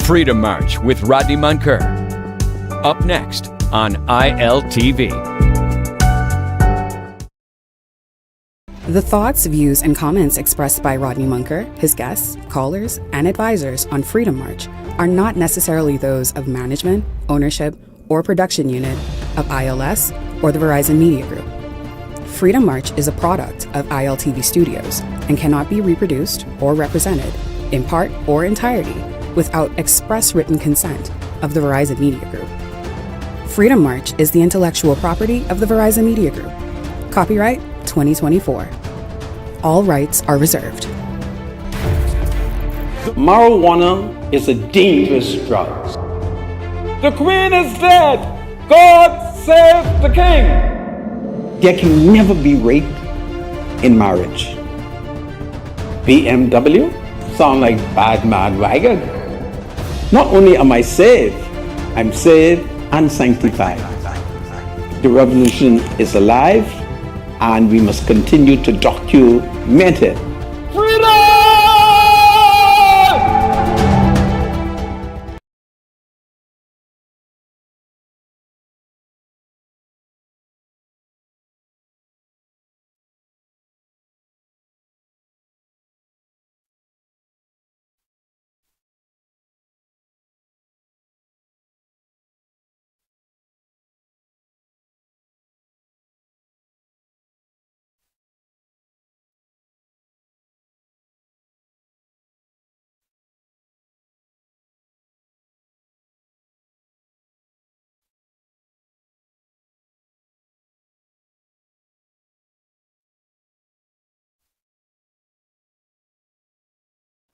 Freedom March with Rodney Munker. Up next on ILTV. The thoughts, views, and comments expressed by Rodney Munker, his guests, callers, and advisors on Freedom March are not necessarily those of management, ownership, or production unit of ILS or the Verizon Media Group. Freedom March is a product of ILTV Studios and cannot be reproduced or represented, in part or entirety, without express written consent of the Verizon Media Group. Freedom March is the intellectual property of the Verizon Media Group. Copyright 2024. All rights are reserved. Marijuana is a dangerous drug. The Queen is dead! God save the King! There can never be rape in marriage. BMW sound like bad man wagon. Not only am I saved, I'm saved and sanctified. The revolution is alive, and we must continue to document it. Freedom!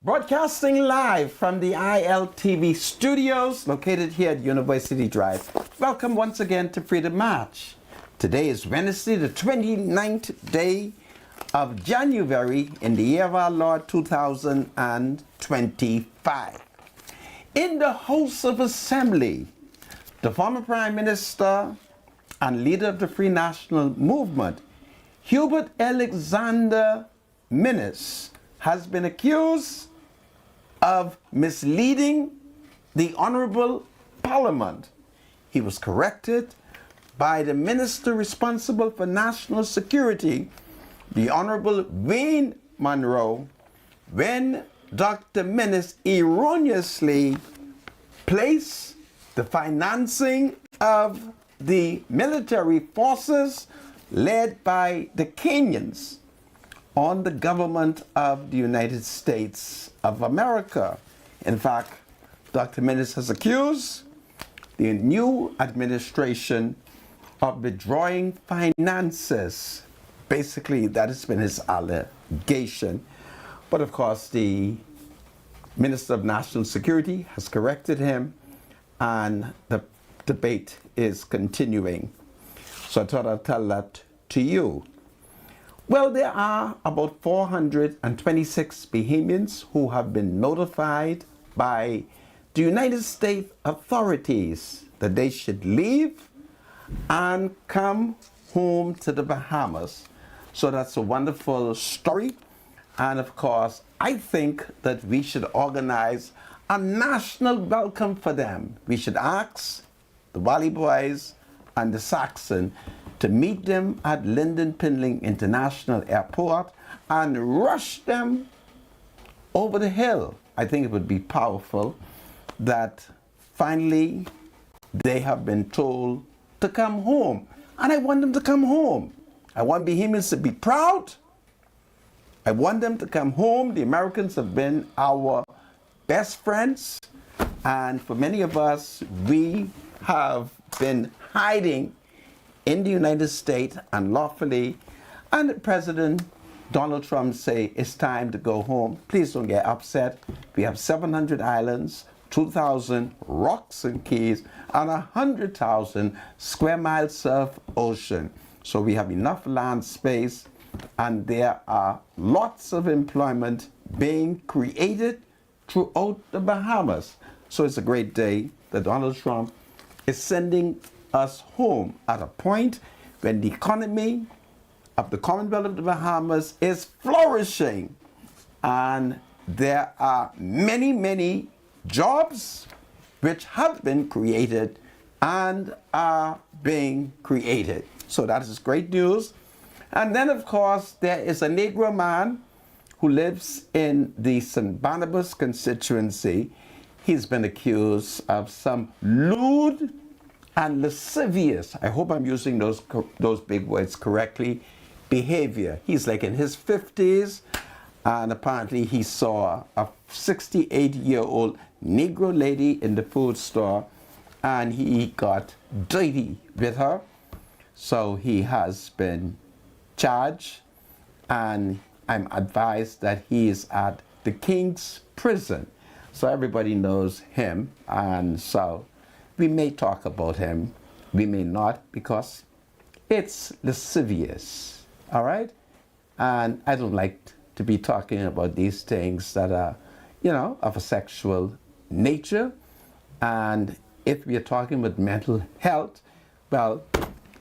Broadcasting live from the ILTV studios located here at University Drive. Welcome once again to Freedom March. Today is Wednesday, the 29th day of January in the year of our Lord 2025. In the House of Assembly, the former Prime Minister and leader of the Free National Movement, Hubert Alexander Minnis, has been accused of misleading the Honorable Parliament. He was corrected by the Minister responsible for National Security, the Honorable Wayne Monroe, when Dr. Minnis erroneously placed the financing of the military forces led by the Kenyans on the government of the United States of America. In fact, Dr. Minnis has accused the new administration of withdrawing finances. Basically, that has been his allegation. But of course, the Minister of National Security has corrected him, and the debate is continuing. So I thought I'd tell that to you. Well, there are about 426 Bahamians who have been notified by the United States authorities that they should leave and come home to the Bahamas. So that's a wonderful story. And of course, I think that we should organize a national welcome for them. We should ask the Wally Boys and the Saxon to meet them at Lyndon Pinling International Airport and rush them over the hill. I think it would be powerful that finally they have been told to come home. And I want them to come home. I want Bahamians to be proud. I want them to come home. The Americans have been our best friends. And for many of us, we have been hiding in the United States unlawfully, and President Donald Trump say it's time to go home. Please don't get upset. We have 700 islands, 2,000 rocks and keys, and 100,000 square miles of ocean. So we have enough land space, and there are lots of employment being created throughout the Bahamas. So it's a great day that Donald Trump is sending us home at a point when the economy of the Commonwealth of the Bahamas is flourishing, and there are many jobs which have been created and are being created. So that is great news. And then, of course, there is a Negro man who lives in the St. Barnabas constituency. He's been accused of some lewd and lascivious, I hope I'm using those big words correctly, behavior. He's like in his 50s, and apparently he saw a 68-year-old Negro lady in the food store, and he got dirty with her. So he has been charged, and I'm advised that he is at the King's Prison. So everybody knows him, and so we may talk about him, we may not, because it's lascivious, all right? And I don't like to be talking about these things that are, of a sexual nature. And if we are talking about mental health, well,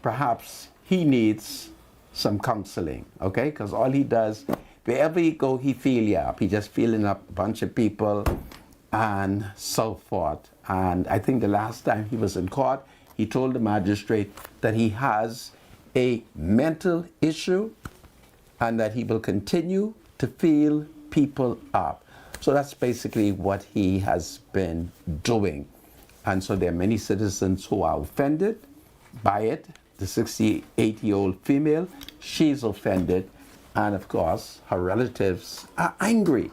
perhaps he needs some counseling, okay? Because all he does, wherever he go, he feel you up. He just feeling up a bunch of people and so forth. And I think the last time he was in court, he told the magistrate that he has a mental issue and that he will continue to feel people up. So that's basically what he has been doing. And so there are many citizens who are offended by it. The 68-year-old female, she's offended. And of course, her relatives are angry.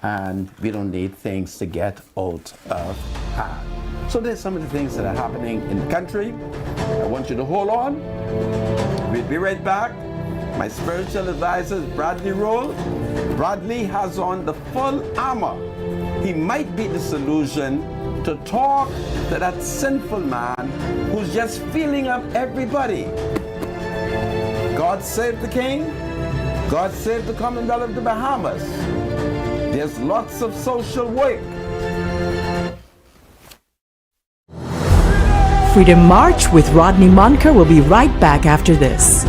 And we don't need things to get out of hand. So there's some of the things that are happening in the country. I want you to hold on. We'll be right back. My spiritual advisor is Bradley Roll. Bradley has on the full armor. He might be the solution to talk to that sinful man who's just feeling up everybody. God save the king. God save the Commonwealth of the Bahamas. There's lots of social work. Freedom March with Rodney Munker will be right back after this.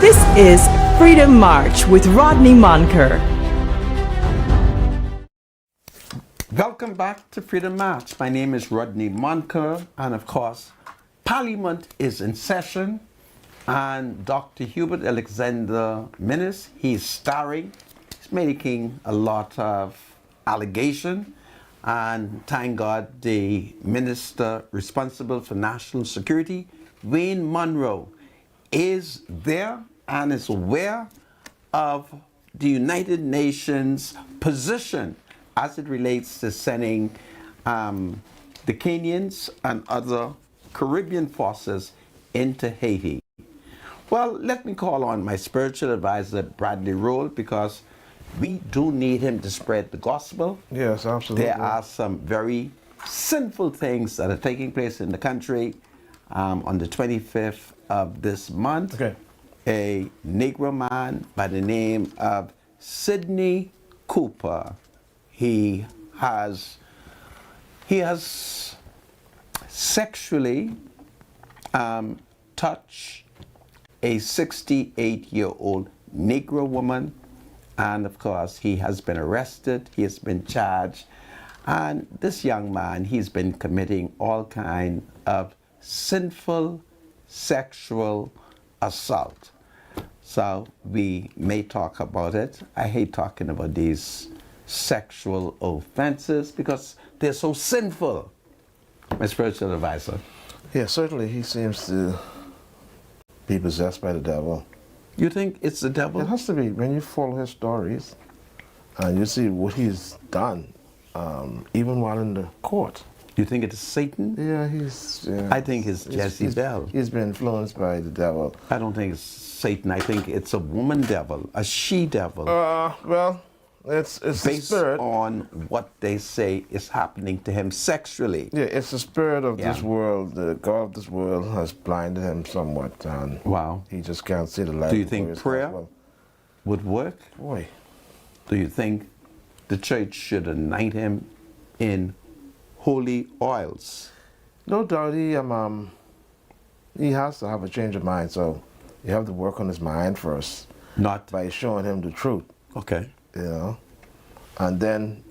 This is Freedom March with Rodney Monker. Welcome back to Freedom March. My name is Rodney Monker, and of course, Parliament is in session, and Dr. Hubert Alexander Minnis, he's starring, he's making a lot of allegation, and thank God the Minister responsible for national security, Wayne Munro, is there and is aware of the United Nations position as it relates to sending the Kenyans and other Caribbean forces into Haiti. Well, let me call on my spiritual advisor, Bradley Roll, because we do need him to spread the gospel. Yes, absolutely. There are some very sinful things that are taking place in the country. On the 25th of this month, a Negro man by the name of Sidney Cooper, he has sexually touched a 68-year-old Negro woman, and of course he has been arrested, he has been charged, and this young man, he's been committing all kind of sinful sexual assault. So we may talk about it. I hate talking about these sexual offenses because they're so sinful. My spiritual advisor. Yeah, certainly he seems to be possessed by the devil. You think it's the devil? It has to be. When you follow his stories and you see what he's done, even while in the court. You think it's Satan? Yeah, he's... Yeah, I think it's Jezebel. He's been influenced by the devil. I don't think it's Satan. I think it's a woman devil, a she-devil. Well, it's based the spirit. on what they say is happening to him sexually. Yeah, it's the spirit of this world. The God of this world has blinded him somewhat. And wow. He just can't see the light. Do you think prayer would work? Boy. Do you think the church should anoint him in holy oils? No doubt he has to have a change of mind, so you have to work on his mind first. Not by showing him the truth. Okay. You know? And then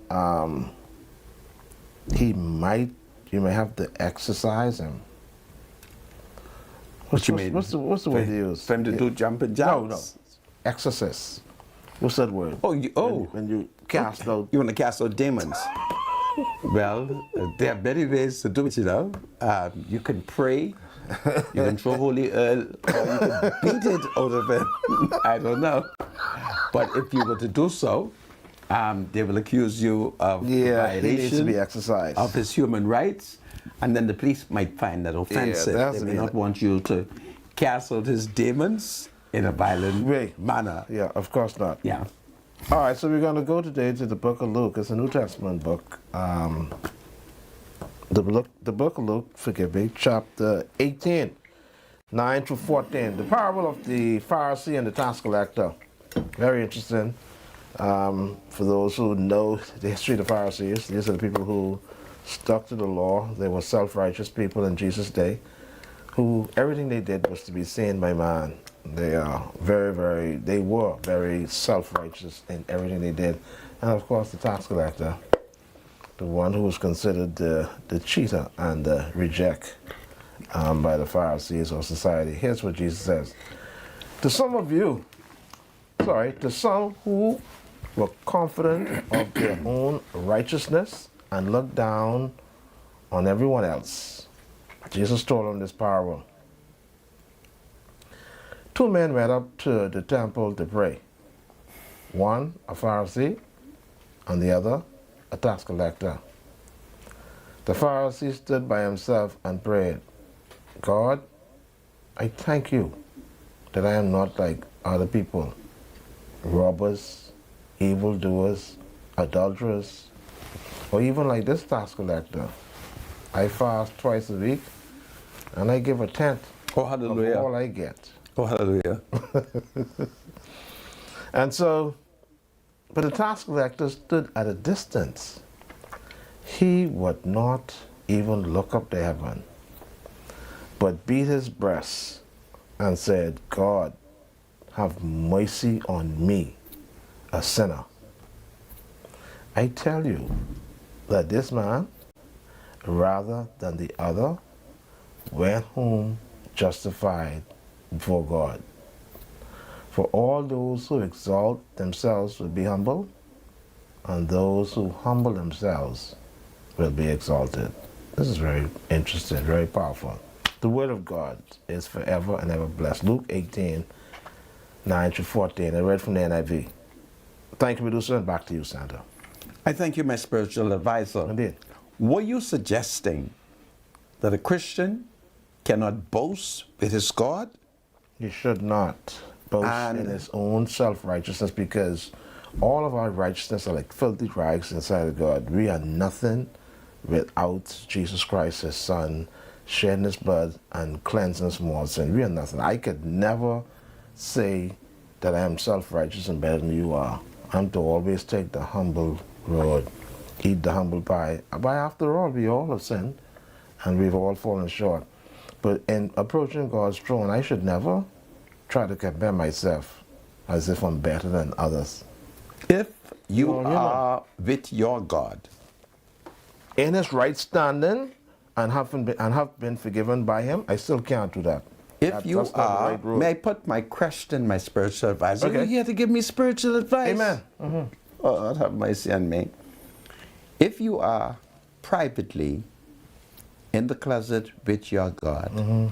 you may have to exercise him. What you mean? What's the word you use? For him to do jumping jacks? No. Exorcist. What's that word? When you cast out... You want to cast out demons. Well, there are many ways to do it, you know. You can pray, you can throw holy oil, or you can beat it out of him. I don't know. But if you were to do so, they will accuse you of violation he needs to be exercised. of his human rights, and then the police might find that offensive. They may not want you to cast out his demons in a violent manner. Yeah, of course not. Yeah. All right, so we're going to go today to the book of Luke. It's a New Testament book. The book of Luke, forgive me, chapter 18, 9 to 14. The parable of the Pharisee and the tax collector. Very interesting. For those who know the history of the Pharisees, these are the people who stuck to the law. They were self-righteous people in Jesus' day, who everything they did was to be seen by man. They are they were very self-righteous in everything they did. And of course the tax collector, the one who was considered the cheater and the reject by the Pharisees or society. Here's what Jesus says. To some who were confident of their own righteousness and looked down on everyone else, Jesus told them this parable. Two men went up to the temple to pray. One, a Pharisee, and the other, a tax collector. The Pharisee stood by himself and prayed, God, I thank you that I am not like other people, robbers, evildoers, adulterers, or even like this tax collector. I fast twice a week, and I give a tenth of all I get. Oh, hallelujah. And so, but the tax collector stood at a distance. He would not even look up to heaven, but beat his breast and said, God, have mercy on me, a sinner. I tell you that this man, rather than the other, went home justified before God. For all those who exalt themselves will be humbled, and those who humble themselves will be exalted. This is very interesting, very powerful. The word of God is forever and ever blessed. Luke 18, 9-14. I read from the NIV. Thank you, producer, and back to you, Sandra. I thank you, my spiritual advisor. Indeed. Were you suggesting that a Christian cannot boast with his God? You should not boast in his own self-righteousness, because all of our righteousness are like filthy rags inside of God. We are nothing without Jesus Christ, his Son, shedding his blood and cleansing us from all sin. We are nothing. I could never say that I am self-righteous and better than you are. I'm to always take the humble road, eat the humble pie. But after all, we all have sinned, and we've all fallen short. But in approaching God's throne, I should never try to compare myself as if I'm better than others. If you are with your God, in his right standing, and have been forgiven by him, I still can't do that. If you are, right, may I put my question, my spiritual advisor? Okay. You're here to give me spiritual advice. Amen. Mm-hmm. Oh, God have mercy on me. If you are privately in the closet with your God,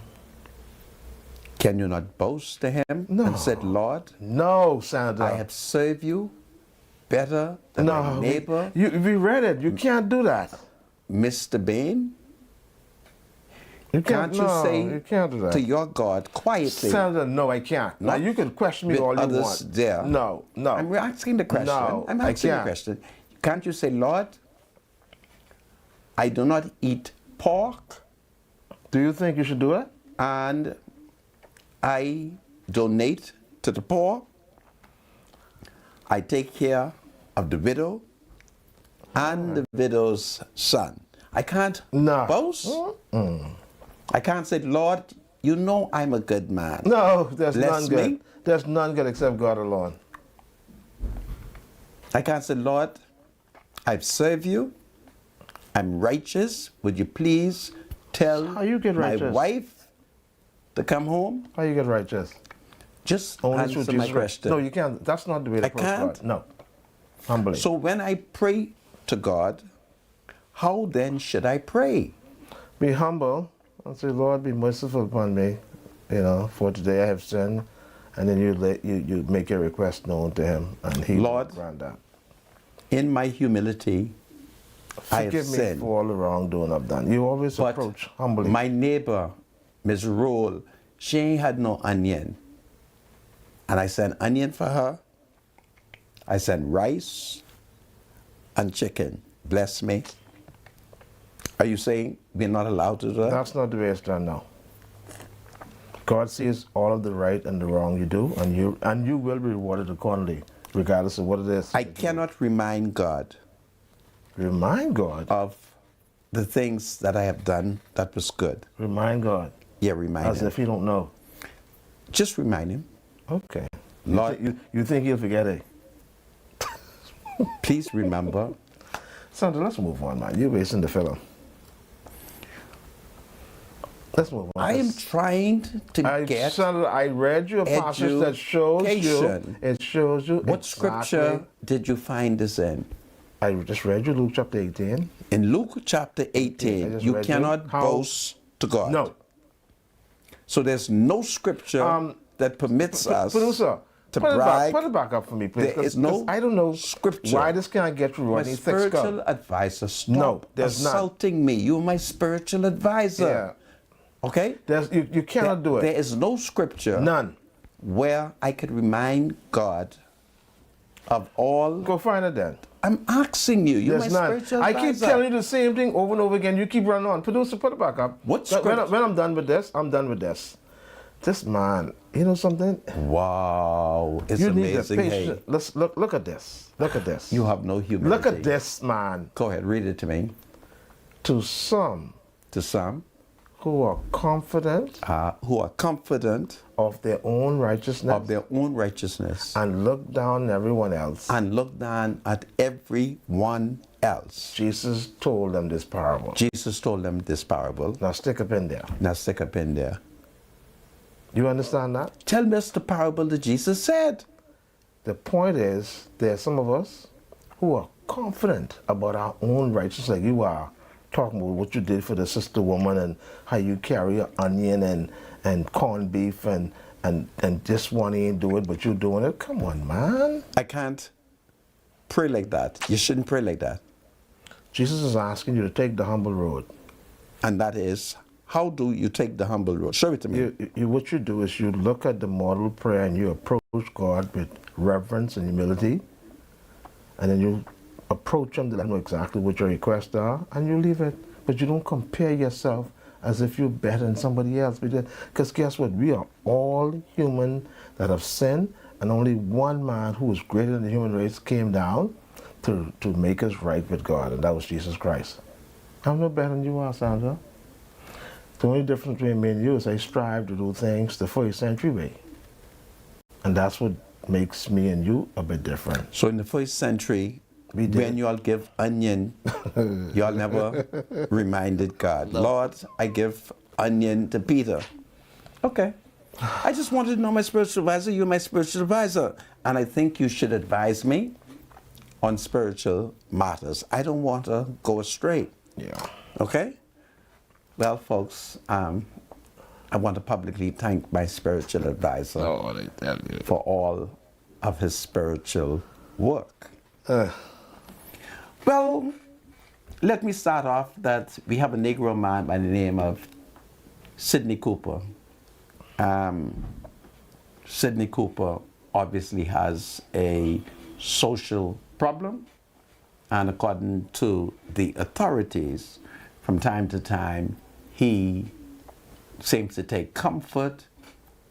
can you not boast to him and said, Lord, no, Sandra, I have served you better than my neighbor? We read it. You can't do that. Mr. Bain? You can't you say you can't do that to your God quietly? Sandra, no, I can't. Now, you can question me all you want. There. No. I'm asking the question. No, I'm asking the question. Can't you say, Lord, I do not eat pork? Do you think you should do it? And I donate to the poor. I take care of the widow and the widow's son. I can't boast. I can't say, Lord, you know I'm a good man. No, there's Bless none good. me. There's none good except God alone. I can't say, Lord, I've served you. I'm righteous. Would you please tell my wife to come home? How you get righteous? Just only answer my question. No, you can't. That's not the way to approach God. No. Humbly. So when I pray to God, how then should I pray? Be humble and say, Lord, be merciful upon me. For today I have sinned. And then you make your request known to him, and he will grant that. In my humility, I have sinned. Forgive me for all the wrongdoing I've done. You always approach humbly. My neighbor, Ms. Roll, she ain't had no onion. And I sent onion for her. I sent rice and chicken. Bless me. Are you saying we're not allowed to do that? That's not the way it's done now. God sees all of the right and the wrong you do, and you will be rewarded accordingly, regardless of what it is. I cannot remind God. Remind God? Of the things that I have done that was good. Remind God? Yeah, remind him. As if you don't know. Just remind him. Okay. Lord, you think he'll forget it? Please remember. Sandra, let's move on, man. You're wasting the film. Let's move on. I am trying to get. Sandra, I read you a passage that shows you. It shows you. What scripture did you find this in? I just read you Luke chapter 18. In Luke chapter 18, you cannot boast to God. No. So there's no scripture that permits us to brag. Put it back up for me, please. There is no I don't know scripture. Why this can't get through. My spiritual advisor, stop assaulting me. You're my spiritual advisor. Yeah. Okay? You cannot do it. There is no scripture. None. Where I could remind God of all. Go find it then. I'm asking you. You're my spiritual advisor. I keep telling you the same thing over and over again. You keep running on. Producer, put it back up. What scripture? When I'm done with this, I'm done with this. This man, you know something? Wow. It's amazing. Hey. Let's look at this. Look at this. You have no humility. Look at this, man. Go ahead, read it to me. To some. To some. who are confident of their own righteousness, and look down on everyone else. and look down at everyone else. Jesus told them this parable. Jesus told them this parable. Now stick up in there. Now stick up in there. You understand that? Tell me the parable that Jesus said. The point is, there are some of us who are confident about our own righteousness, like you are, talking about what you did for the sister woman and how you carry your onion and corned beef and this one ain't do it, but you're doing it. Come on, man. I can't pray like that. You shouldn't pray like that. Jesus is asking you to take the humble road. And that is, how do you take the humble road? Show it to me. What you do is you look at the model prayer and you approach God with reverence and humility. And then you approach him to let him know exactly what your requests are, and you leave it. But you don't compare yourself as if you're better than somebody else. Because guess what? We are all human that have sinned, and only one man who is greater than the human race came down to make us right with God, and that was Jesus Christ. I'm no better than you are, Sandra. The only difference between me and you is I strive to do things the first century way. And that's what makes me and you a bit different. So in the first century, when you all give onion, you all never reminded God, Lord, I give onion to Peter. Okay. I just wanted to know my spiritual advisor. You're my spiritual advisor. And I think you should advise me on spiritual matters. I don't want to go astray. Yeah. Okay? Well, folks, I want to publicly thank my spiritual advisor for all of his spiritual work. Well, let me start off that we have a Negro man by the name of Sidney Cooper. Sidney Cooper obviously has a social problem, and according to the authorities, from time to time, he seems to take comfort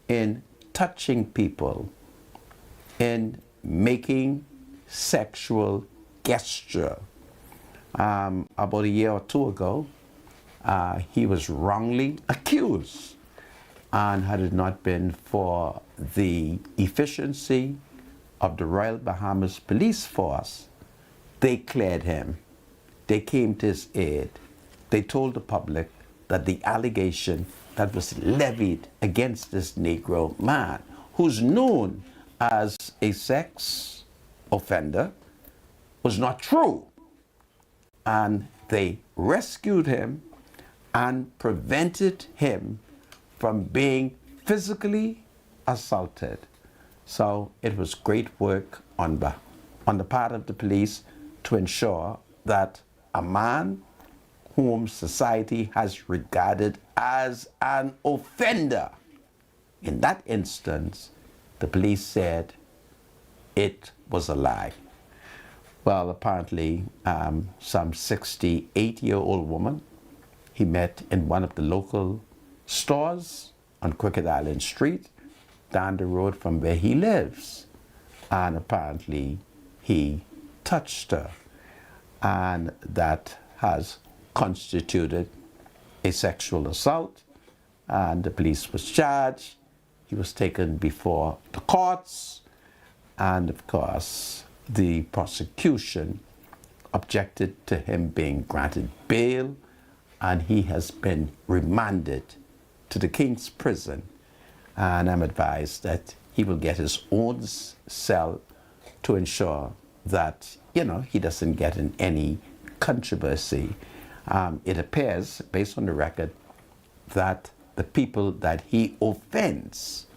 in touching people, in making sexual gesture. About a year or two ago, he was wrongly accused, and had it not been for the efficiency of the Royal Bahamas Police Force, they cleared him. They came to his aid. They told the public that the allegation that was levied against this Negro man, who's known as a sex offender, was not true. And they rescued him and prevented him from being physically assaulted. So it was great work on the part of the police to ensure that a man whom society has regarded as an offender, in that instance, the police said it was a lie. Well, apparently, some 68-year-old woman he met in one of the local stores on Crooked Island Street, down the road from where he lives. And apparently, he touched her. And that has constituted a sexual assault. And the police was charged. He was taken before the courts. And of course, the prosecution objected to him being granted bail, and he has been remanded to the King's Prison. And I'm advised that he will get his own cell to ensure that, he doesn't get in any controversy. It appears, based on the record, that the people that he offends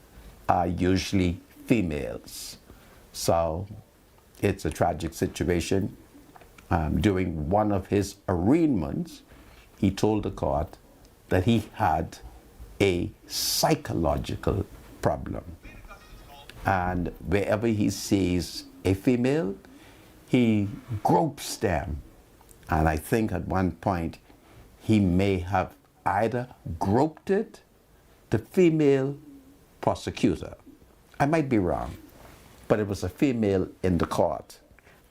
are usually females. So it's a tragic situation. During one of his arraignments, he told the court that he had a psychological problem. And wherever he sees a female, he gropes them. And I think at one point, he may have either groped it the female prosecutor. I might be wrong, but it was a female in the court.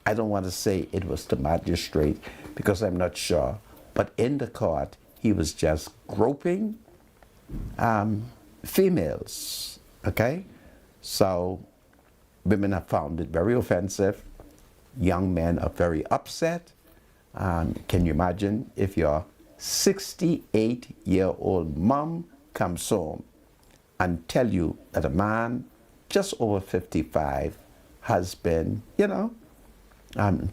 I don't want to say it was the magistrate because I'm not sure, but in the court, he was just groping females, okay? So women have found it very offensive. Young men are very upset. Can you imagine if your 68-year-old mom comes home and tell you that a man just over 55 has been,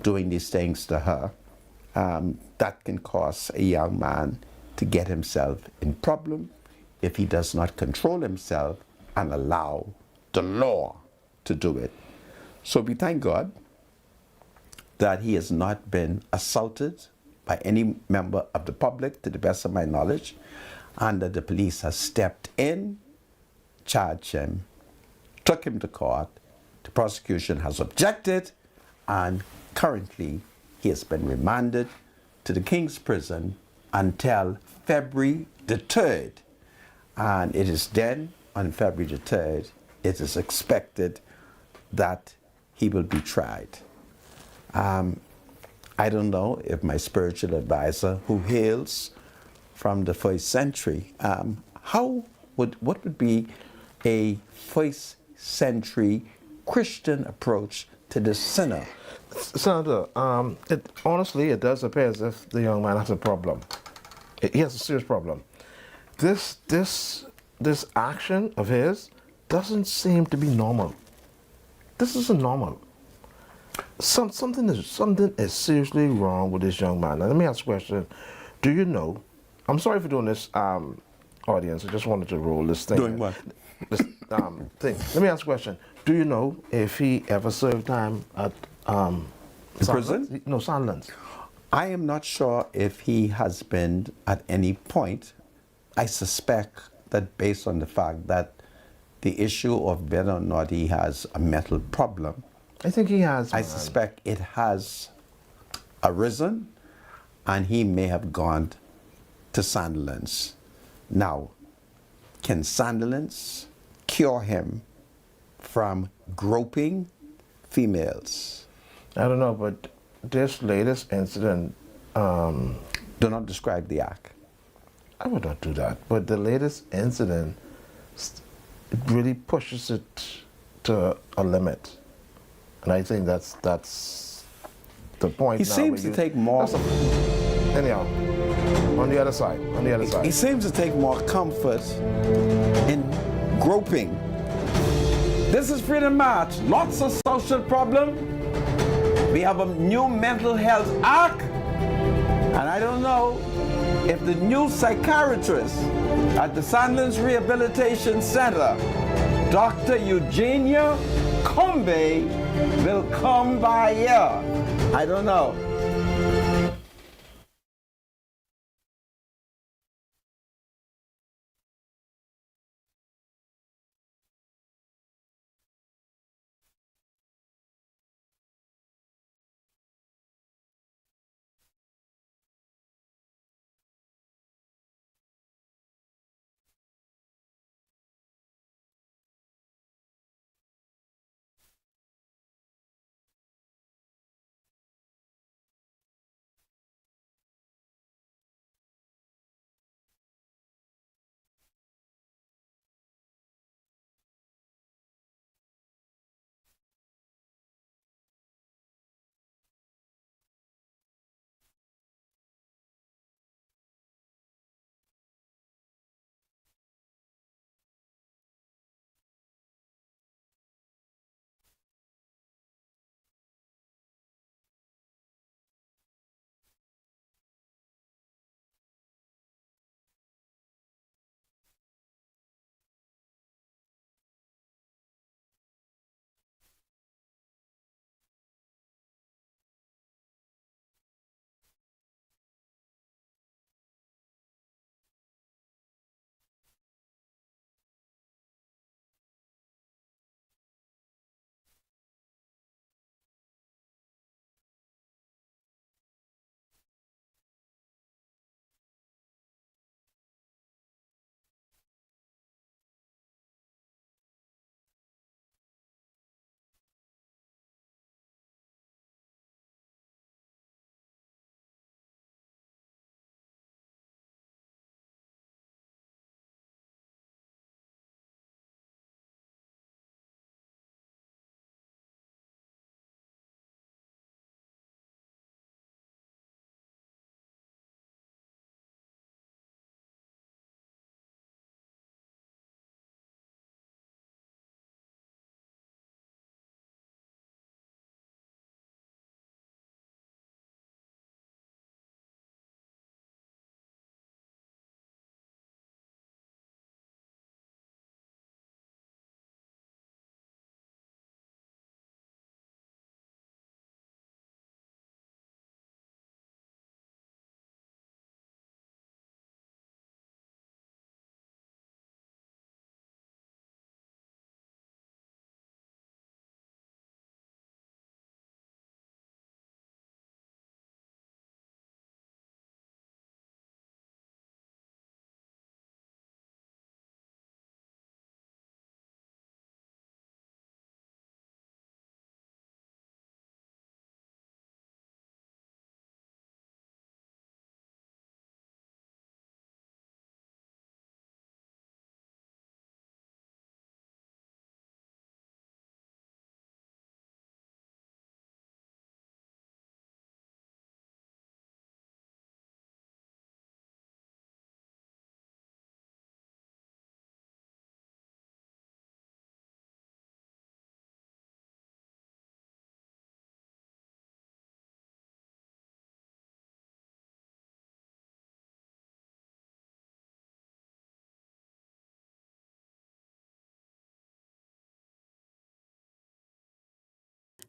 doing these things to her? That can cause a young man to get himself in problem if he does not control himself and allow the law to do it. So we thank God that he has not been assaulted by any member of the public, to the best of my knowledge, and that the police has stepped in, charged him, took him to court. The prosecution has objected, and currently he has been remanded to the King's Prison until February the 3rd. And it is then, on February the 3rd, it is expected that he will be tried. I don't know if my spiritual advisor, who hails from the 1st century, what would be a 1st century Christian approach to this sinner? Senator, honestly, it does appear as if the young man has a problem. He has a serious problem. This action of his doesn't seem to be normal. This isn't normal. Something is seriously wrong with this young man. Now, let me ask a question. Do you know? I'm sorry for doing this, audience. I just wanted to roll this thing. Doing what? This thing. Let me ask a question. Do you know if he ever served time at prison? No, Sandlands. I am not sure if he has been at any point. I suspect that based on the fact that the issue of whether or not he has a mental problem, I think he has. I suspect it has arisen, and he may have gone to Sandlands. Now, can Sandlands cure him from groping females? I don't know, but this latest incident. Do not describe the act. I would not do that. But the latest incident, it really pushes it to a limit. And I think that's the point. He seems to take more. Anyhow, on the other side. He seems to take more comfort in groping. This is Freedom March. Lots of social problem. We have a new mental health act. And I don't know if the new psychiatrist at the Sandlands Rehabilitation Center, Dr. Eugenia Combe, will come by here. I don't know.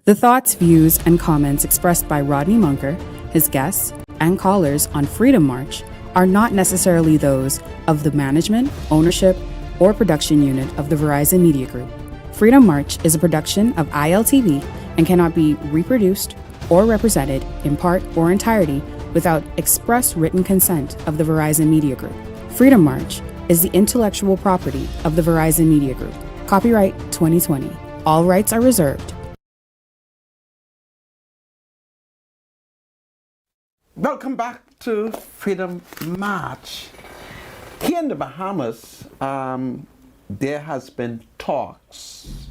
The thoughts, views, and comments expressed by Rodney Munker, his guests, and callers on Freedom March are not necessarily those of the management, ownership, or production unit of the Verizon Media Group. Freedom March is a production of ILTV and cannot be reproduced or represented in part or entirety without express written consent of the Verizon Media Group. Freedom March is the intellectual property of the Verizon Media Group. Copyright 2020. All rights are reserved. Welcome back to Freedom March. Here in the Bahamas, there has been talks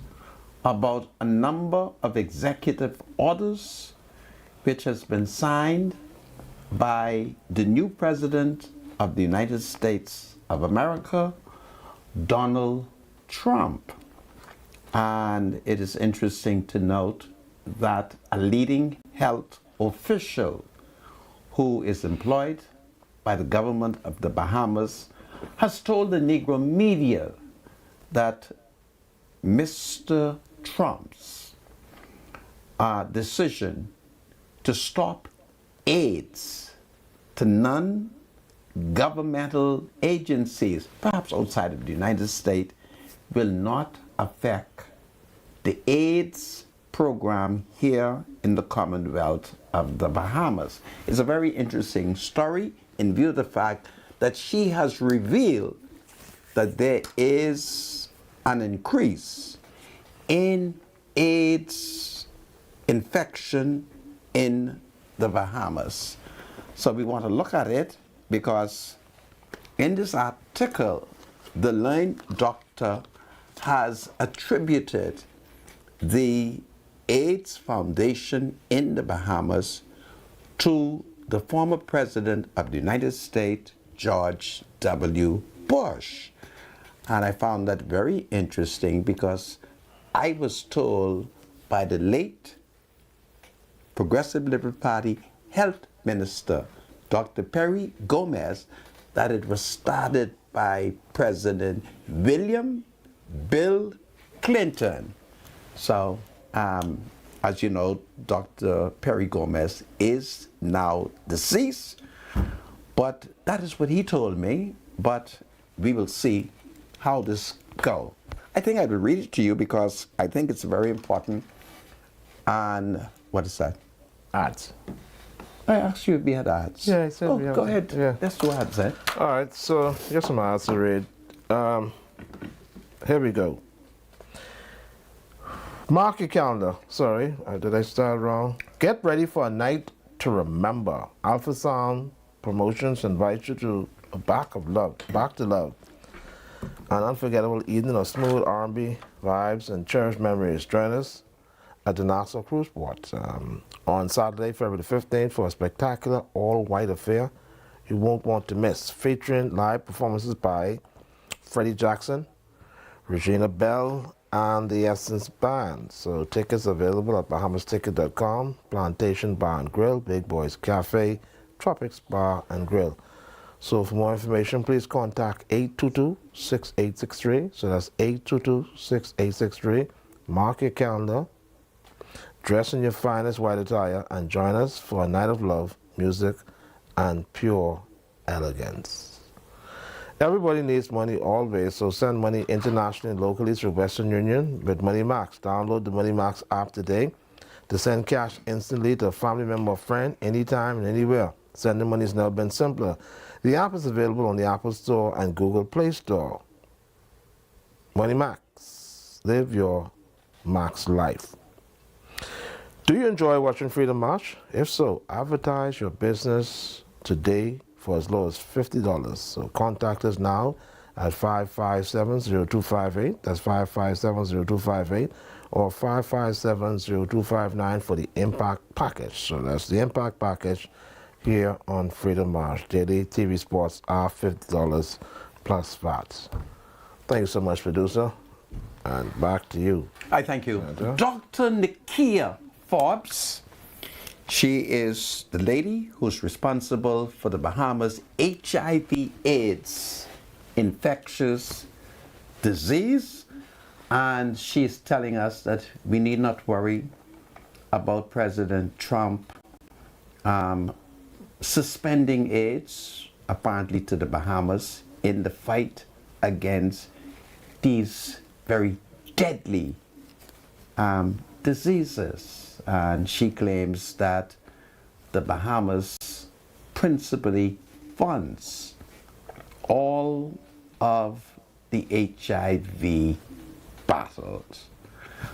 about a number of executive orders which has been signed by the new president of the United States of America, Donald Trump. And it is interesting to note that a leading health official who is employed by the government of the Bahamas has told the Negro media that Mr. Trump's decision to stop aids to non-governmental agencies, perhaps outside of the United States, will not affect the AIDS program here in the Commonwealth of the Bahamas. It's a very interesting story in view of the fact that she has revealed that there is an increase in AIDS infection in the Bahamas. So we want to look at it because in this article, the learned doctor has attributed the AIDS Foundation in the Bahamas to the former president of the United States, George W. Bush. And I found that very interesting because I was told by the late Progressive Liberal Party Health Minister, Dr. Perry Gomez, that it was started by President William Bill Clinton. So, as you know, Dr. Perry Gomez is now deceased, but that is what he told me, but we will see how this goes. I think I will read it to you because I think it's very important. And what is that? Ads. I asked you if we had ads. Yeah, I said we have. Go ahead. Yeah. Let's do ads, eh? All right, so here's some ads to read. Here we go. Mark your calendar. Sorry, did I start wrong? Get ready for a night to remember. Alpha Sound Promotions invites you to a back to love. An unforgettable evening of smooth R&B vibes and cherished memories. Join us at the Nassau Cruise Port on Saturday, February the 15th for a spectacular all-white affair you won't want to miss, featuring live performances by Freddie Jackson, Regina Bell, and the Essence Band. So tickets available at BahamasTicket.com, Plantation Bar and Grill, Big Boys Cafe, Tropics Bar and Grill. So for more information, please contact 822-6863. So that's 822-6863. Mark your calendar, dress in your finest white attire, and join us for a night of love, music, and pure elegance. Everybody needs money always, so send money internationally and locally through Western Union with Money Max. Download the Money Max app today to send cash instantly to a family member or friend anytime and anywhere. Sending money has never been simpler. The app is available on the Apple Store and Google Play Store. Money Max. Live your max life. Do you enjoy watching Freedom March? If so, advertise your business today for as low as $50. So contact us now at 557-0258. That's 557-0258 or 557-0259 for the Impact Package. So that's the Impact Package here on Freedom March. Daily TV spots are $50 plus VAT. Thank you so much, producer. And back to you. I thank you. Dr. Nikia Forbes. She is the lady who's responsible for the Bahamas HIV/AIDS infectious disease, and she's telling us that we need not worry about President Trump suspending aids, apparently to the Bahamas, in the fight against these very deadly diseases. And she claims that the Bahamas principally funds all of the HIV battles.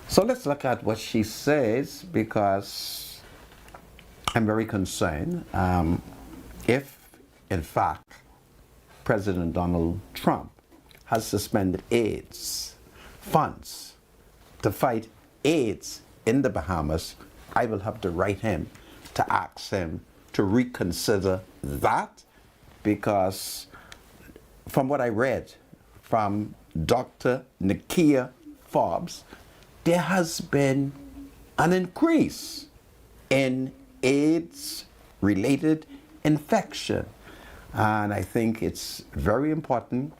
So let's look at what she says, because I'm very concerned if, in fact, President Donald Trump has suspended AIDS funds to fight AIDS in the Bahamas. I will have to write him to ask him to reconsider that, because from what I read from Dr. Nakia Forbes, there has been an increase in AIDS-related infection. And I think it's very important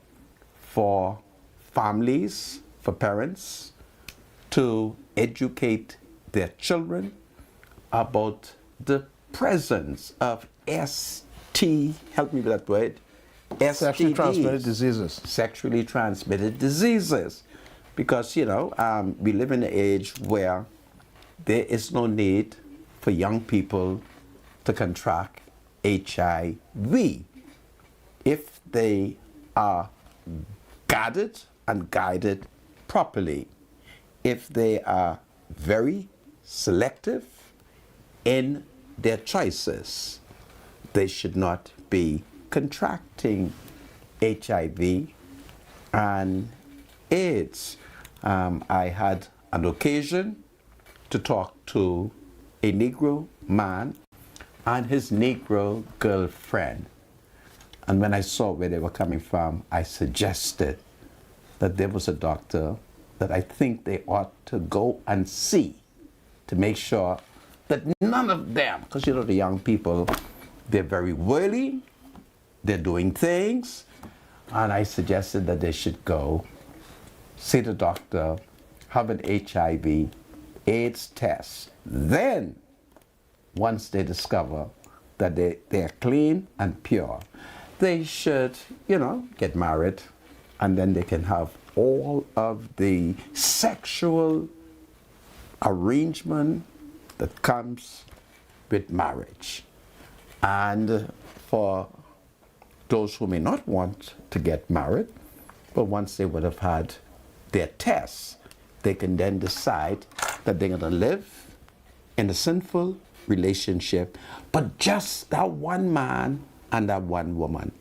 for families, for parents, to educate their children about the presence of help me with that word, Sexually STDs, transmitted diseases. Sexually transmitted diseases. Because, you know, we live in an age where there is no need for young people to contract HIV if they are guarded and guided properly, if they are very selective in their choices. They should not be contracting HIV and AIDS. I had an occasion to talk to a Negro man and his Negro girlfriend. And when I saw where they were coming from, I suggested that there was a doctor that I think they ought to go and see to make sure that none of them, because you know the young people, they're very whirly, they're doing things, and I suggested that they should go see the doctor, have an HIV AIDS test. Then, once they discover that they're clean and pure, they should, you know, get married, and then they can have all of the sexual arrangement that comes with marriage. And for those who may not want to get married, but once they would have had their tests, they can then decide that they're going to live in a sinful relationship, but just that one man and that one woman.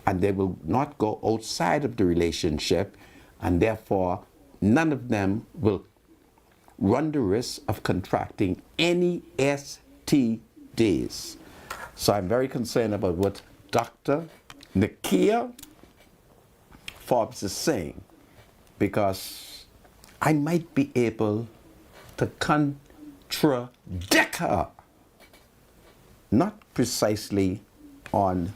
And they will not go outside of the relationship, and therefore none of them will run the risk of contracting any STDs. So I'm very concerned about what Dr. Nakia Forbes is saying, because I might be able to contradict her, not precisely on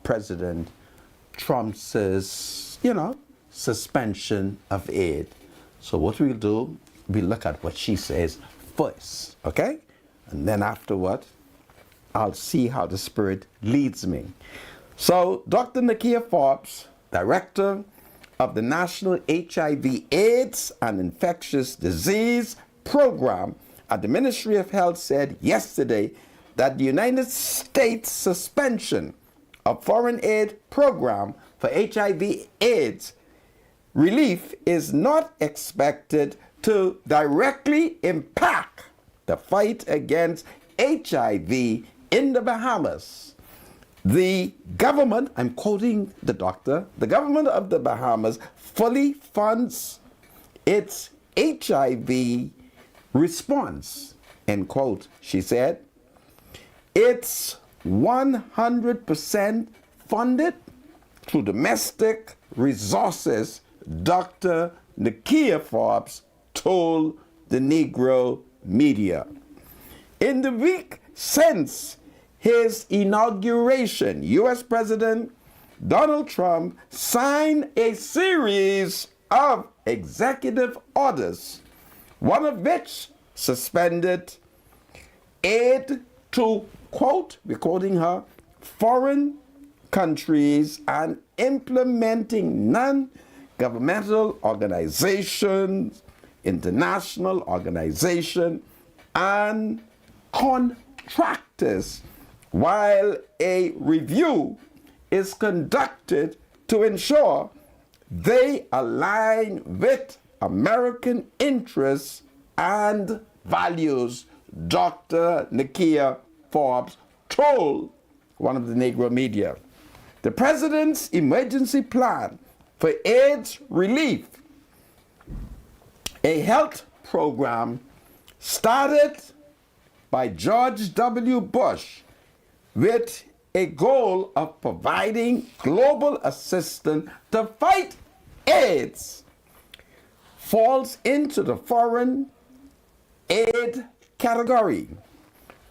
President Trump's, you know, suspension of aid. So what we'll do, we'll look at what she says first, okay? And then afterward, I'll see how the Spirit leads me. So Dr. Nakia Forbes, Director of the National HIV AIDS and Infectious Disease Program at the Ministry of Health, said yesterday that the United States suspension of foreign aid program for HIV AIDS relief is not expected to directly impact the fight against HIV in the Bahamas. The government, I'm quoting the doctor, the government of the Bahamas fully funds its HIV response, end quote, she said. It's 100% funded through domestic resources, Dr. Nakia Forbes told the Negro media. In the week since his inauguration, U.S. President Donald Trump signed a series of executive orders, one of which suspended aid to, quote, we're quoting her, foreign countries and implementing non-governmental organizations, international organizations, and contractors, while a review is conducted to ensure they align with American interests and values, Dr. Nakia Forbes told one of the Negro media. The president's emergency plan for AIDS relief, a health program started by George W. Bush with a goal of providing global assistance to fight AIDS, falls into the foreign aid category.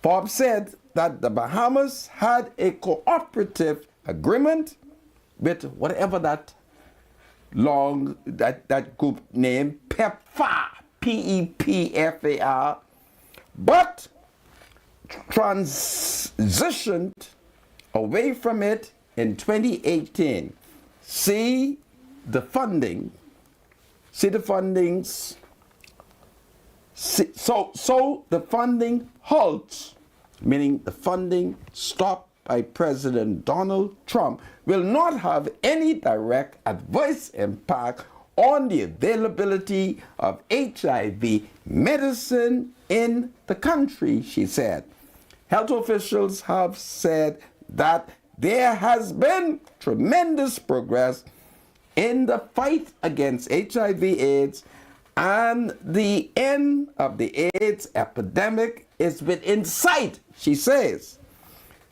Forbes said that the Bahamas had a cooperative agreement with whatever that group name, PEPFAR, PEPFAR, but transitioned away from it in 2018. See the fundings. So the funding halts, meaning the funding stopped by President Donald Trump, will not have any direct adverse impact on the availability of HIV medicine in the country, she said. Health officials have said that there has been tremendous progress in the fight against HIV/AIDS, and the end of the AIDS epidemic is within sight, she says.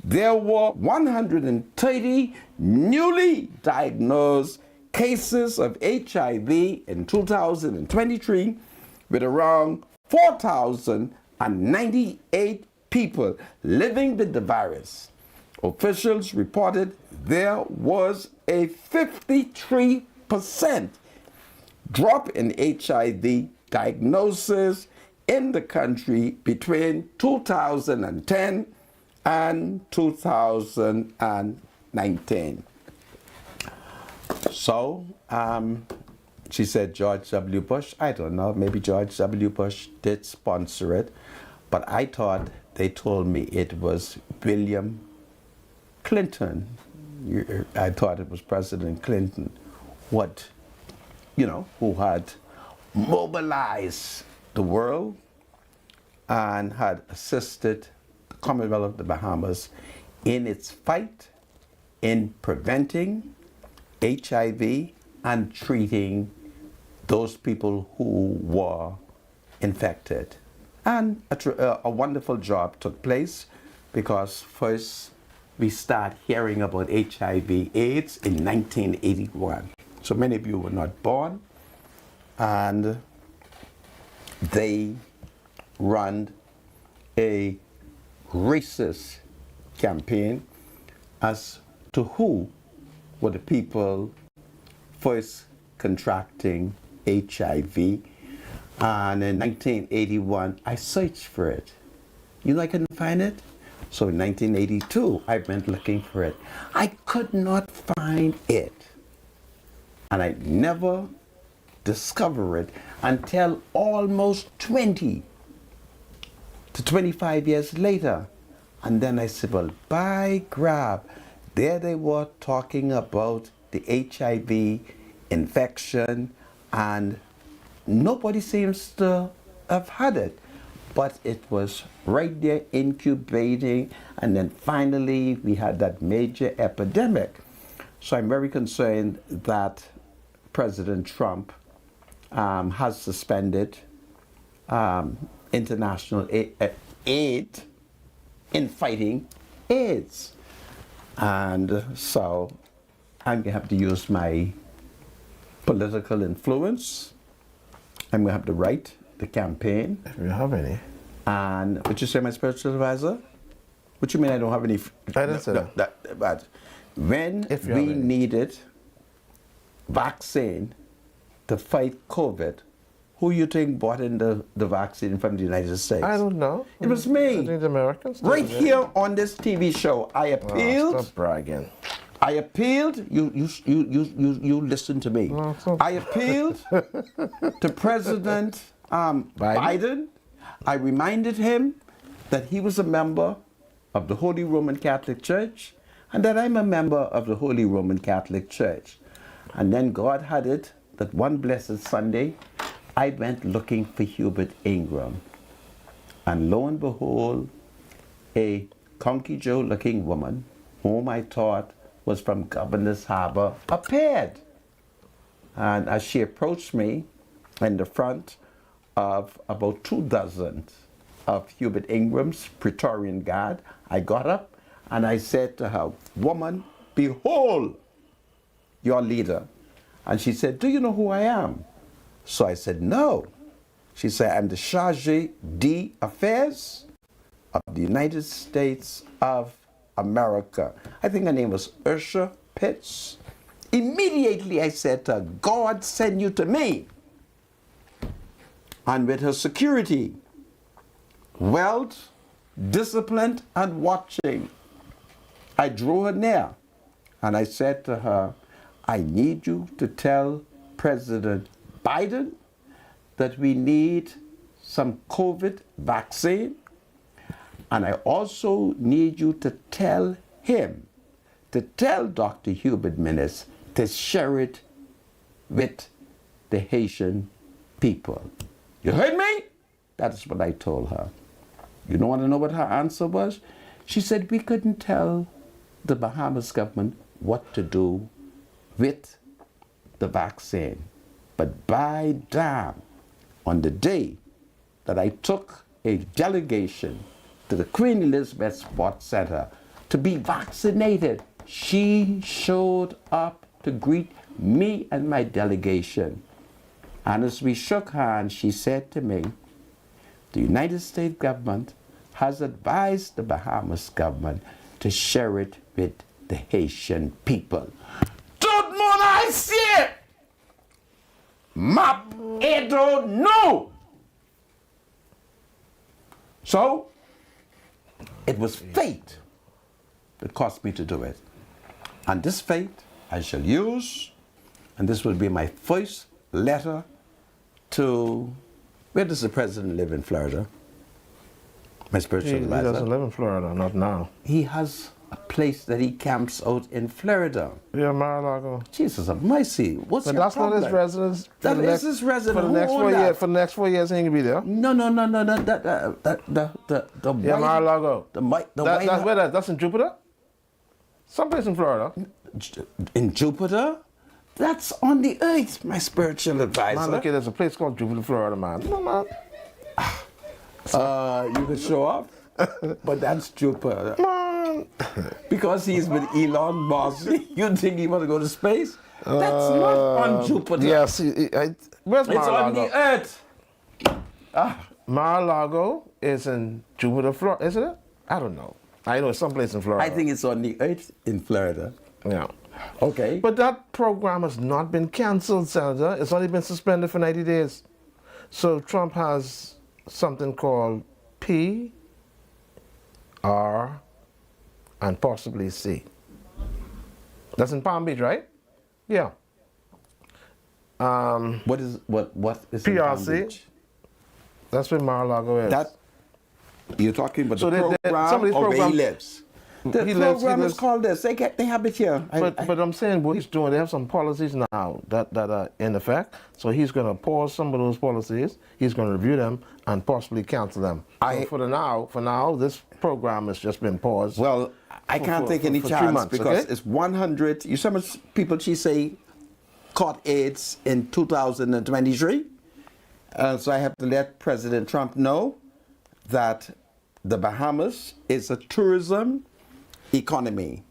There were 130 newly diagnosed cases of HIV in 2023, with around 4,098 people living with the virus. Officials reported there was a 53% drop in HIV diagnosis in the country between 2010 and 2019. So, she said George W. Bush. I don't know, maybe George W. Bush did sponsor it, but I thought they told me it was William Clinton. I thought it was President Clinton, who had mobilized the world and had assisted the Commonwealth of the Bahamas in its fight in preventing HIV and treating those people who were infected. And a wonderful job took place, because first we start hearing about HIV/AIDS in 1981. So many of you were not born, and they ran a racist campaign as to who were the people first contracting HIV. And in 1981, I searched for it. I couldn't find it. So in 1982, I went looking for it. I could not find it. And I never discovered it until almost 20 to 25 years later. And then I said, well, by grab, there they were talking about the HIV infection, and nobody seems to have had it. But it was right there incubating, and then finally we had that major epidemic. So I'm very concerned that President Trump has suspended international aid in fighting AIDS. And so I'm going to have to use my political influence. I'm going to have to write the campaign. If you have any. And would you say my spiritual advisor? What you mean I don't have any? I didn't say that. But when we needed vaccine to fight COVID, who you think bought in the vaccine from the United States? I don't know. It was me. I think the Americans did, Right yeah. here on this TV show, I appealed. Stop bragging. I appealed. You listen to me. I appealed to President Biden. I reminded him that he was a member of the Holy Roman Catholic Church and that I'm a member of the Holy Roman Catholic Church. And then God had it that one blessed Sunday, I went looking for Hubert Ingram. And lo and behold, a Conky Joe looking woman, whom I thought was from Governor's Harbor, appeared. And as she approached me in the front of about 24 of Hubert Ingram's Praetorian Guard, I got up and I said to her, "Woman, behold your leader." And she said, "Do you know who I am?" So I said, "No." She said, "I'm the Chargé d'Affaires of the United States of America." I think her name was Ursha Pitts. Immediately I said to her, "God send you to me." And with her security, wealth, disciplined, and watching, I drew her near and I said to her, "I need you to tell President Biden that we need some COVID vaccine, and I also need you to tell him, to tell Dr. Hubert Minnis to share it with the Haitian people." You heard me? That's what I told her. You don't want to know what her answer was? She said, "We couldn't tell the Bahamas government what to do with the vaccine. But by damn, on the day that I took a delegation to the Queen Elizabeth Sports Center to be vaccinated, she showed up to greet me and my delegation. And as we shook hands, she said to me, "The United States government has advised the Bahamas government to share it with the Haitian people." Tout le monde haïtien! Map Edo no! So, it was fate that caused me to do it. And this fate I shall use, and this will be my first letter to, where does the president live in Florida? My spiritual He advisor. doesn't live in Florida, not now. He has a place that he camps out in Florida. Yeah, Mar-a-Lago. Jesus of mercy, what's But your that's not problem? his residence. That for the is next- his residence. For the next Who 4 owned years. that? For the next 4 years, he ain't gonna be there. No. The Yeah, white, Mar-a-Lago. the white, That's where that's in Jupiter. Someplace in Florida. in Jupiter. That's on the earth, my spiritual advisor. Man, look at there's a place called Jupiter, Florida, man. Come on, man. You can show off, but that's Jupiter. Man. Because he's with Elon Musk, you think he want to go to space? That's not on Jupiter. Yes. Where's It's on the Mar-a-Lago? earth. Mar-a-Lago is in Jupiter, Florida, isn't it? I don't know. I know it's someplace in Florida. I think it's on the earth in Florida. Yeah. Okay. But that program has not been canceled, Senator. It's only been suspended for 90 days. So Trump has something called P, R, and possibly C. That's in Palm Beach, right? Yeah. What is in Palm PRC? Beach? That's where Mar-a-Lago is. That you're talking about So the some program of these or where he programs- lives? The He lives- program he is lives- called this. They have it here. But I'm saying what he's doing, they have some policies now that are in effect. So he's going to pause some of those policies. He's going to review them and possibly cancel them. So for now, this program has just been paused. Well, I can't take any for 3 chance months, because okay? it's 100. You see how much people she say caught AIDS in 2023? So I have to let President Trump know that the Bahamas is a tourism economy.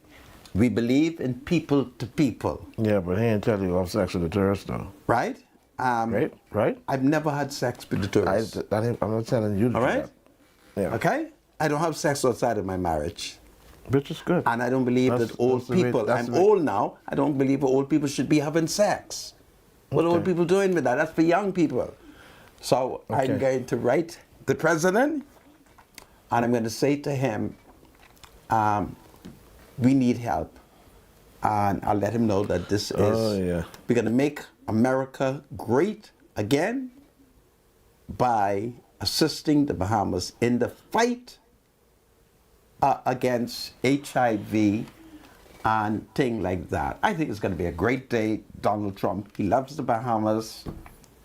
We believe in people to people. Yeah, but he ain't tell you have sex with a tourist, though. Right? Right? I've never had sex with the tourists. I'm not telling you to All do right? that. Yeah. Okay? I don't have sex outside of my marriage. Which is good. And I don't believe That's- that old that's the way- people, that's I'm the way- old now, I don't believe old people should be having sex. What are old people doing with that? That's for young people. So I'm going to write the president, and I'm going to say to him, we need help. And I'll let him know that this is, we're going to make America great again by assisting the Bahamas in the fight against HIV and things like that. I think it's going to be a great day. Donald Trump, he loves the Bahamas,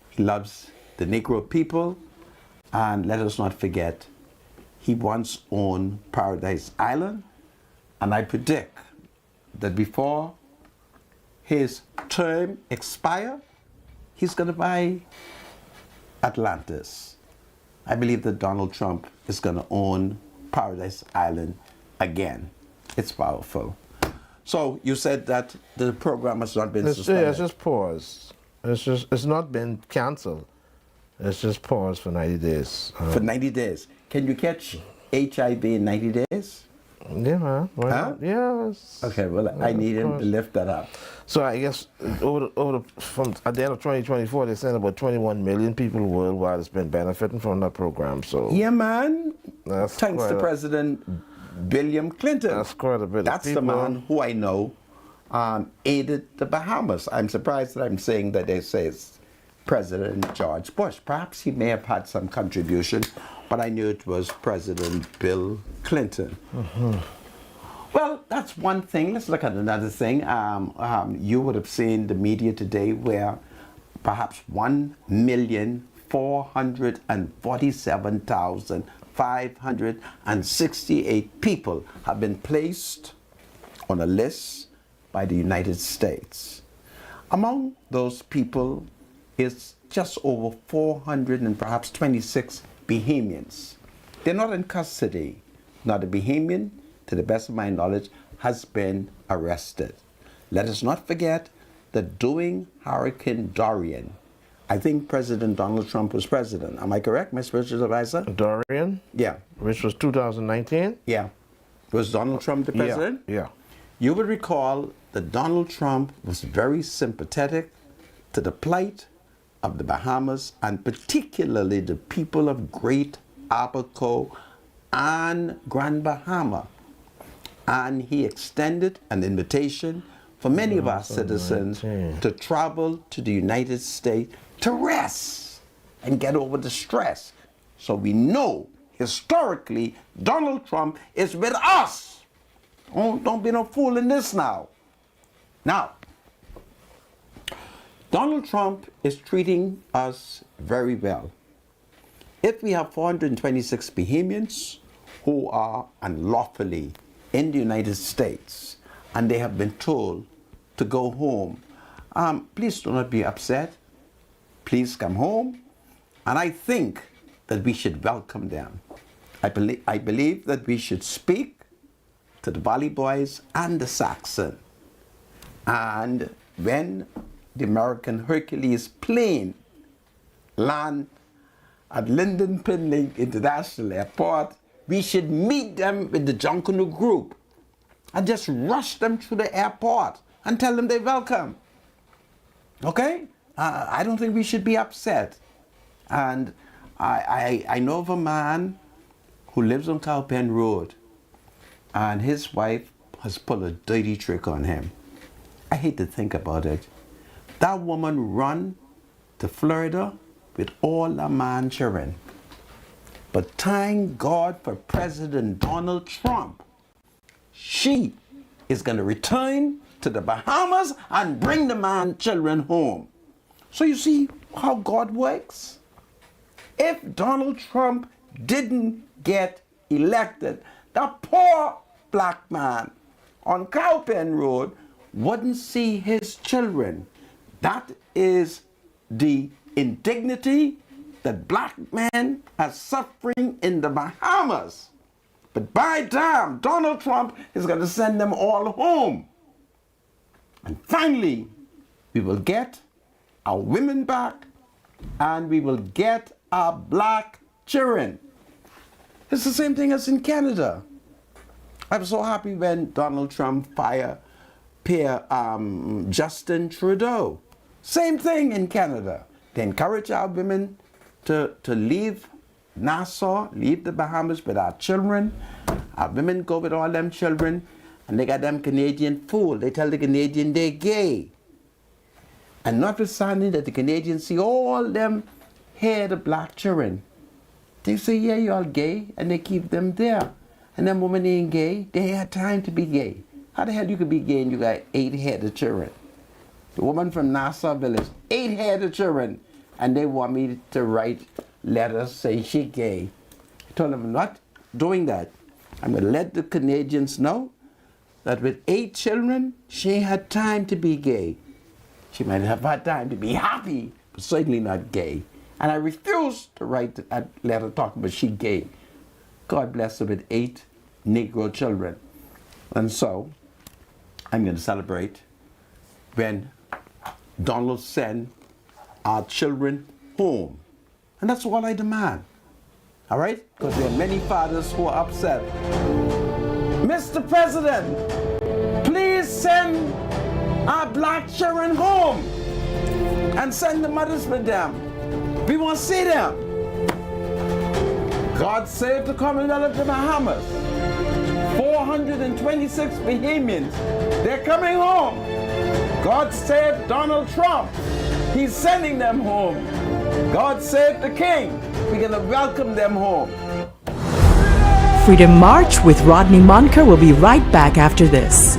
he loves the Negro people, and let us not forget, he once owned Paradise Island, and I predict that before his term expire, he's going to buy Atlantis. I believe that Donald Trump is going to own Paradise Island again. It's powerful. So you said that the program has not been suspended. Yeah, it's just paused. It's not been cancelled. It's just paused for 90 days. For 90 days. Can you catch HIV in 90 days? Yeah, man. Why not? Yes. Okay, well, I need him to lift that up. So I guess from at the end of 2024, they said about 21 million people worldwide has been benefiting from that program. So yeah, man. Thanks to President William Clinton. That's quite a bit. That's the man who I know aided the Bahamas. I'm surprised that I'm saying that they say it's President George Bush. Perhaps he may have had some contribution, but I knew it was President Bill Clinton. Well, that's one thing. Let's look at another thing. You would have seen the media today where perhaps 1,447,568 people have been placed on a list by the United States. Among those people is just over 400 and perhaps 26 Bahamians. They're not in custody. Not a Bahamian, to the best of my knowledge, has been arrested. Let us not forget that during Hurricane Dorian, I think President Donald Trump was president. Am I correct, my spiritual advisor? Dorian? Yeah. Which was 2019? Yeah. Was Donald Trump the president? Yeah. You would recall that Donald Trump was very sympathetic to the plight of the Bahamas, and particularly the people of Great Abaco and Grand Bahama. And he extended an invitation for many of our citizens to travel to the United States to rest and get over the stress. So we know historically Donald Trump is with us. Oh, don't be no fool in this now. Now, Donald Trump is treating us very well. If we have 426 Bahamians who are unlawfully in the United States and they have been told to go home, please do not be upset. Please come home. And I think that we should welcome them. I believe that we should speak to the Valley Boys and the Saxon. And when the American Hercules plane land at Lyndon Pinley International Airport, we should meet them with the Junkanoo group and just rush them through the airport and tell them they're welcome. Okay? I don't think we should be upset. And I know of a man who lives on Cowpen Road, and his wife has pulled a dirty trick on him. I hate to think about it. That woman run to Florida with all her man children. But thank God for President Donald Trump. She is going to return to the Bahamas and bring the man children home. So you see how God works? If Donald Trump didn't get elected, that poor black man on Cowpen Road wouldn't see his children. That is the indignity that black men are suffering in the Bahamas. But by damn, Donald Trump is going to send them all home. And finally, we will get our women back and we will get our black children. It's the same thing as in Canada. I was so happy when Donald Trump fired Justin Trudeau. Same thing in Canada. They encourage our women to leave Nassau, leave the Bahamas with our children. Our women go with all them children, and they got them Canadian fool. They tell the Canadian they're gay. And notwithstanding that the Canadians see all them hair the black children, they say, yeah, you're all gay, and they keep them there. And them women ain't gay, they had time to be gay. How the hell you could be gay and you got 8 head of children? The woman from Nassau Village, 8 head of children, and they want me to write letters saying she gay. I told them I'm not doing that. I'm going to let the Canadians know that with 8 children, she had time to be gay. She might have had time to be happy, but certainly not gay. And I refuse to write a letter talking about she gay. God bless her with 8 Negro children. And so, I'm going to celebrate when Donald send our children home. And that's all I demand. All right? Because there are many fathers who are upset. Mr. President, please send our black children home and send the mothers with them. We want to see them. God save the Commonwealth of the Bahamas. 426 Bahamians, they're coming home. God save Donald Trump. He's sending them home. God save the King. We're going to welcome them home. Freedom March with Rodney Munker will be right back after this.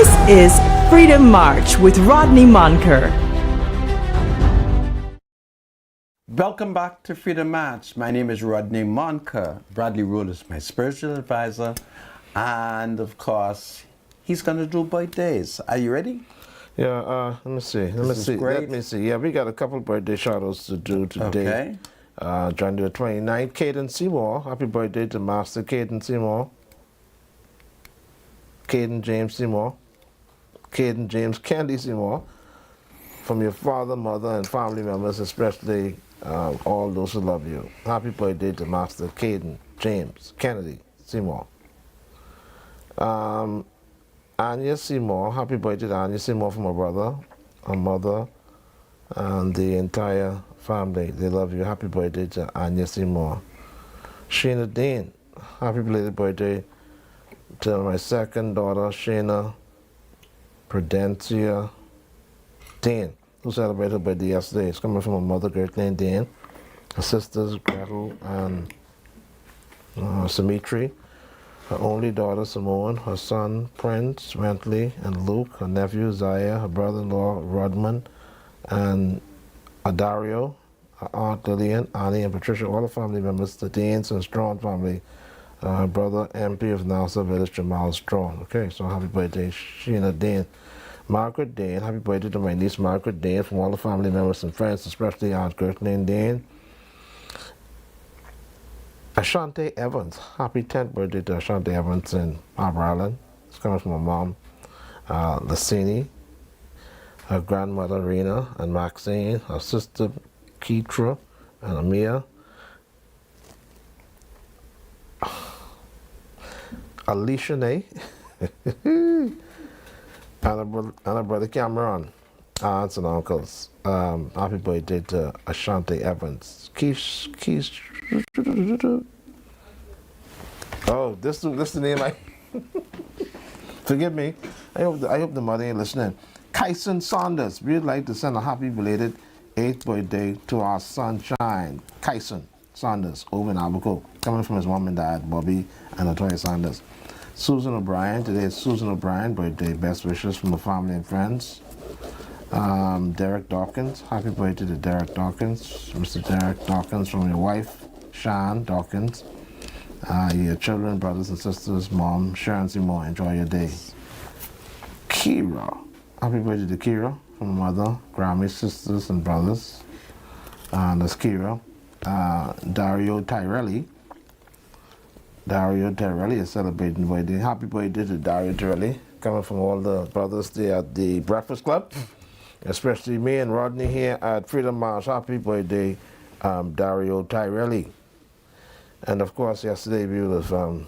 This is Freedom March with Rodney Monker. Welcome back to Freedom March. My name is Rodney Monker. Bradley Rule is my spiritual advisor. And of course, he's going to do birthdays. Are you ready? Yeah, let me see. Let me see. Yeah, we got a couple birthday shout-outs to do today. Okay. January 29th, Caden Seymour. Happy birthday to Master Caden Seymour. Caden James Seymour. Caden James Candy Seymour. From your father, mother, and family members, especially all those who love you. Happy birthday to Master Caden James Kennedy Seymour. Anya Seymour, happy birthday to Anya Seymour from her brother, her mother, and the entire family. They love you. Happy birthday to Anya Seymour. Sheena Dean, happy belated birthday to my second daughter, Shayna Prudencia Dean, who celebrated her birthday yesterday. It's coming from her mother, Gertline Dean, her sisters, Gretel and Symmetry, her only daughter, Simone, her son, Prince, Rentley, and Luke, her nephew, Zaya, her brother-in-law, Rodman, and Adario, her aunt, Lillian, Annie, and Patricia, all the family members, the Deans and Strong family, her brother, MP of Nassau Village, Jamal Strong. Okay, so happy birthday, Sheena Dean. Margaret Dean, happy birthday to my niece, Margaret Dean, from all the family members and friends, especially Aunt Gertline Dean. Ashante Evans, happy 10th birthday to Ashante Evans in Harbour Island. It's coming from my mom, Lassini, her grandmother Rena and Maxine, her sister Keitra and Amia, Alicia Nay, and her brother Cameron, aunts and uncles. Happy birthday to Ashante Evans. Oh, this is the name I... Forgive me. I hope the mother ain't listening. Kyson Saunders. We'd like to send a happy belated 8th birthday to our sunshine, Kyson Saunders, over in Albuquerque, coming from his mom and dad, Bobby and Latoya Saunders. Susan O'Brien. Today is Susan O'Brien birthday. Best wishes from the family and friends. Derek Dawkins. Happy birthday to Derek Dawkins. Mr. Derek Dawkins, from your wife, Shan Dawkins. Your children, brothers and sisters, mom, Sharon Seymour, enjoy your day. Kira. Happy birthday to Kira, from the mother, Grammy, sisters, and brothers. That's Kira. Dario Tyrelli. Dario Tyrelli is celebrating birthday. Happy birthday to Dario Tyrelli, coming from all the brothers there at the Breakfast Club, especially me and Rodney here at Freedom March. Happy birthday, Dario Tyrelli. And of course, yesterday we would have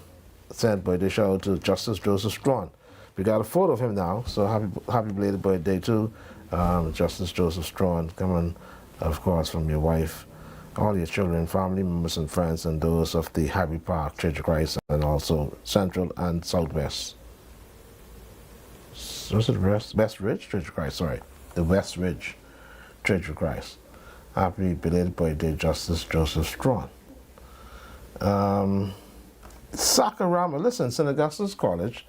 sent birthday shout out to Justice Joseph Strawn. We got a photo of him now, so happy belated birthday to Justice Joseph Strawn, coming, of course, from your wife, all your children, family members and friends, and those of the Harry Park Church of Christ, and also Central and Southwest. Was it West Ridge Church of Christ? Sorry, the West Ridge Church of Christ. Happy belated birthday, Justice Joseph Strawn. Sakurama, listen, St. Augustine's College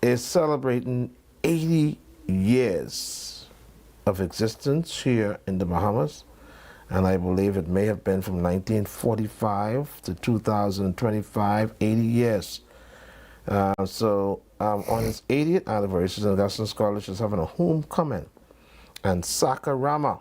is celebrating 80 years of existence here in the Bahamas, and I believe it may have been from 1945 to 2025, 80 years. On its 80th anniversary, St. Augustine's College is having a homecoming and Sakurama,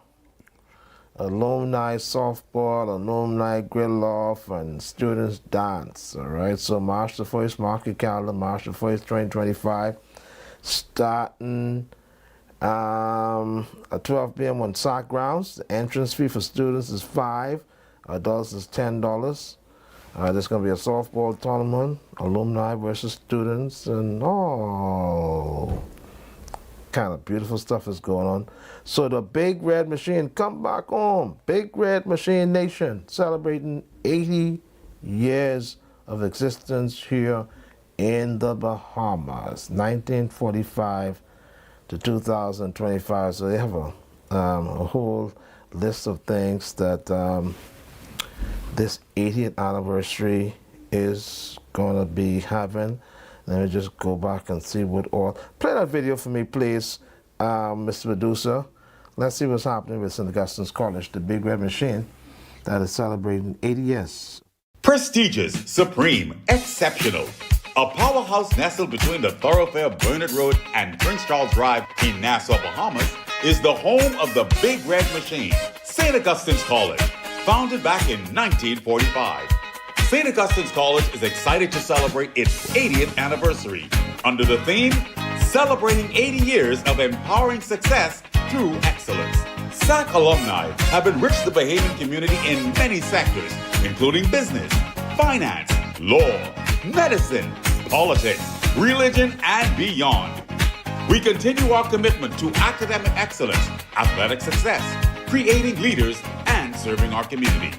alumni softball, alumni grill off, and students dance. All right, so March the 1st, mark your calendar, March the 1st, 2025, starting at 12 p.m. on SAC grounds. The entrance fee for students is $5, adults is $10. There's going to be a softball tournament, alumni versus students, and all kind of beautiful stuff is going on. So the Big Red Machine, come back home. Big Red Machine Nation, celebrating 80 years of existence here in the Bahamas, 1945 to 2025. So they have a whole list of things that this 80th anniversary is going to be having. Let me just go back and see what all. Play that video for me, please, Mr. Medusa. Let's see what's happening with St. Augustine's College, the Big Red Machine, that is celebrating 80 years. Prestigious, supreme, exceptional. A powerhouse nestled between the thoroughfare Burnett Road and Prince Charles Drive in Nassau, Bahamas, is the home of the Big Red Machine, St. Augustine's College, founded back in 1945. St. Augustine's College is excited to celebrate its 80th anniversary under the theme, Celebrating 80 Years of Empowering Success Through Excellence. SAC alumni have enriched the Bahamian community in many sectors, including business, finance, law, medicine, politics, religion, and beyond. We continue our commitment to academic excellence, athletic success, creating leaders, and serving our community.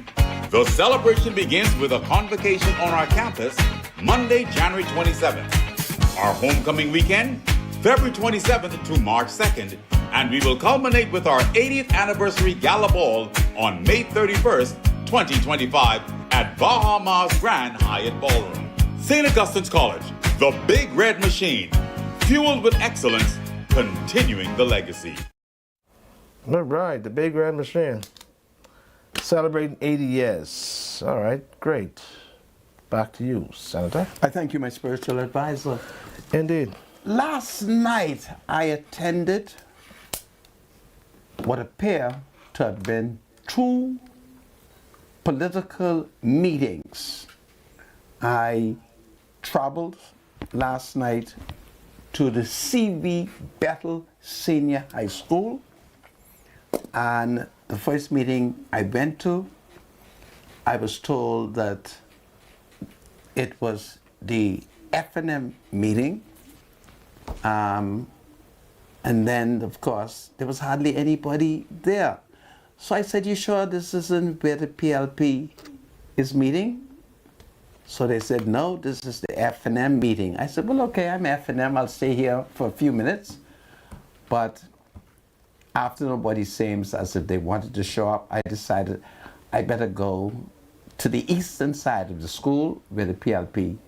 The celebration begins with a convocation on our campus Monday, January 27th. Our homecoming weekend, February 27th to March 2nd, and we will culminate with our 80th anniversary gala ball on May 31st, 2025 at Bahamas Grand Hyatt Ballroom. St. Augustine's College, the Big Red Machine, fueled with excellence, continuing the legacy. All right, the Big Red Machine. Celebrating 80 years. All right, great. Back to you, Senator. I thank you, my spiritual advisor. Indeed. Last night, I attended what appear to have been two political meetings. I traveled last night to the C.V. Bethel Senior High School, and the first meeting I went to, I was told that it was the F&M meeting, and then, of course, there was hardly anybody there. So I said, "You sure this isn't where the PLP is meeting?" So they said, "No, this is the F&M meeting." I said, "Well, okay, I'm F&M. I'll stay here for a few minutes." But after nobody seems as if they wanted to show up, I decided I better go to the eastern side of the school where the PLP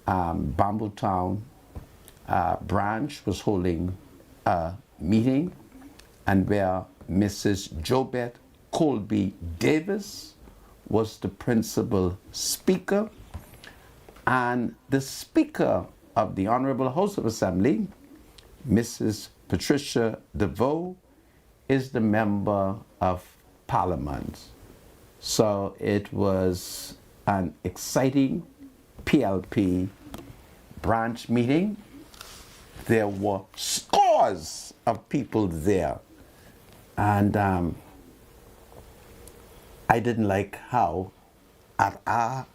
Bamboo Town branch was holding a meeting, and where Mrs. Jobette Colby Davis was the principal speaker, and the Speaker of the Honorable House of Assembly, Mrs. Patricia DeVoe, is the Member of Parliament. So it was an exciting PLP branch meeting. There were scores of people there. And I didn't like how at our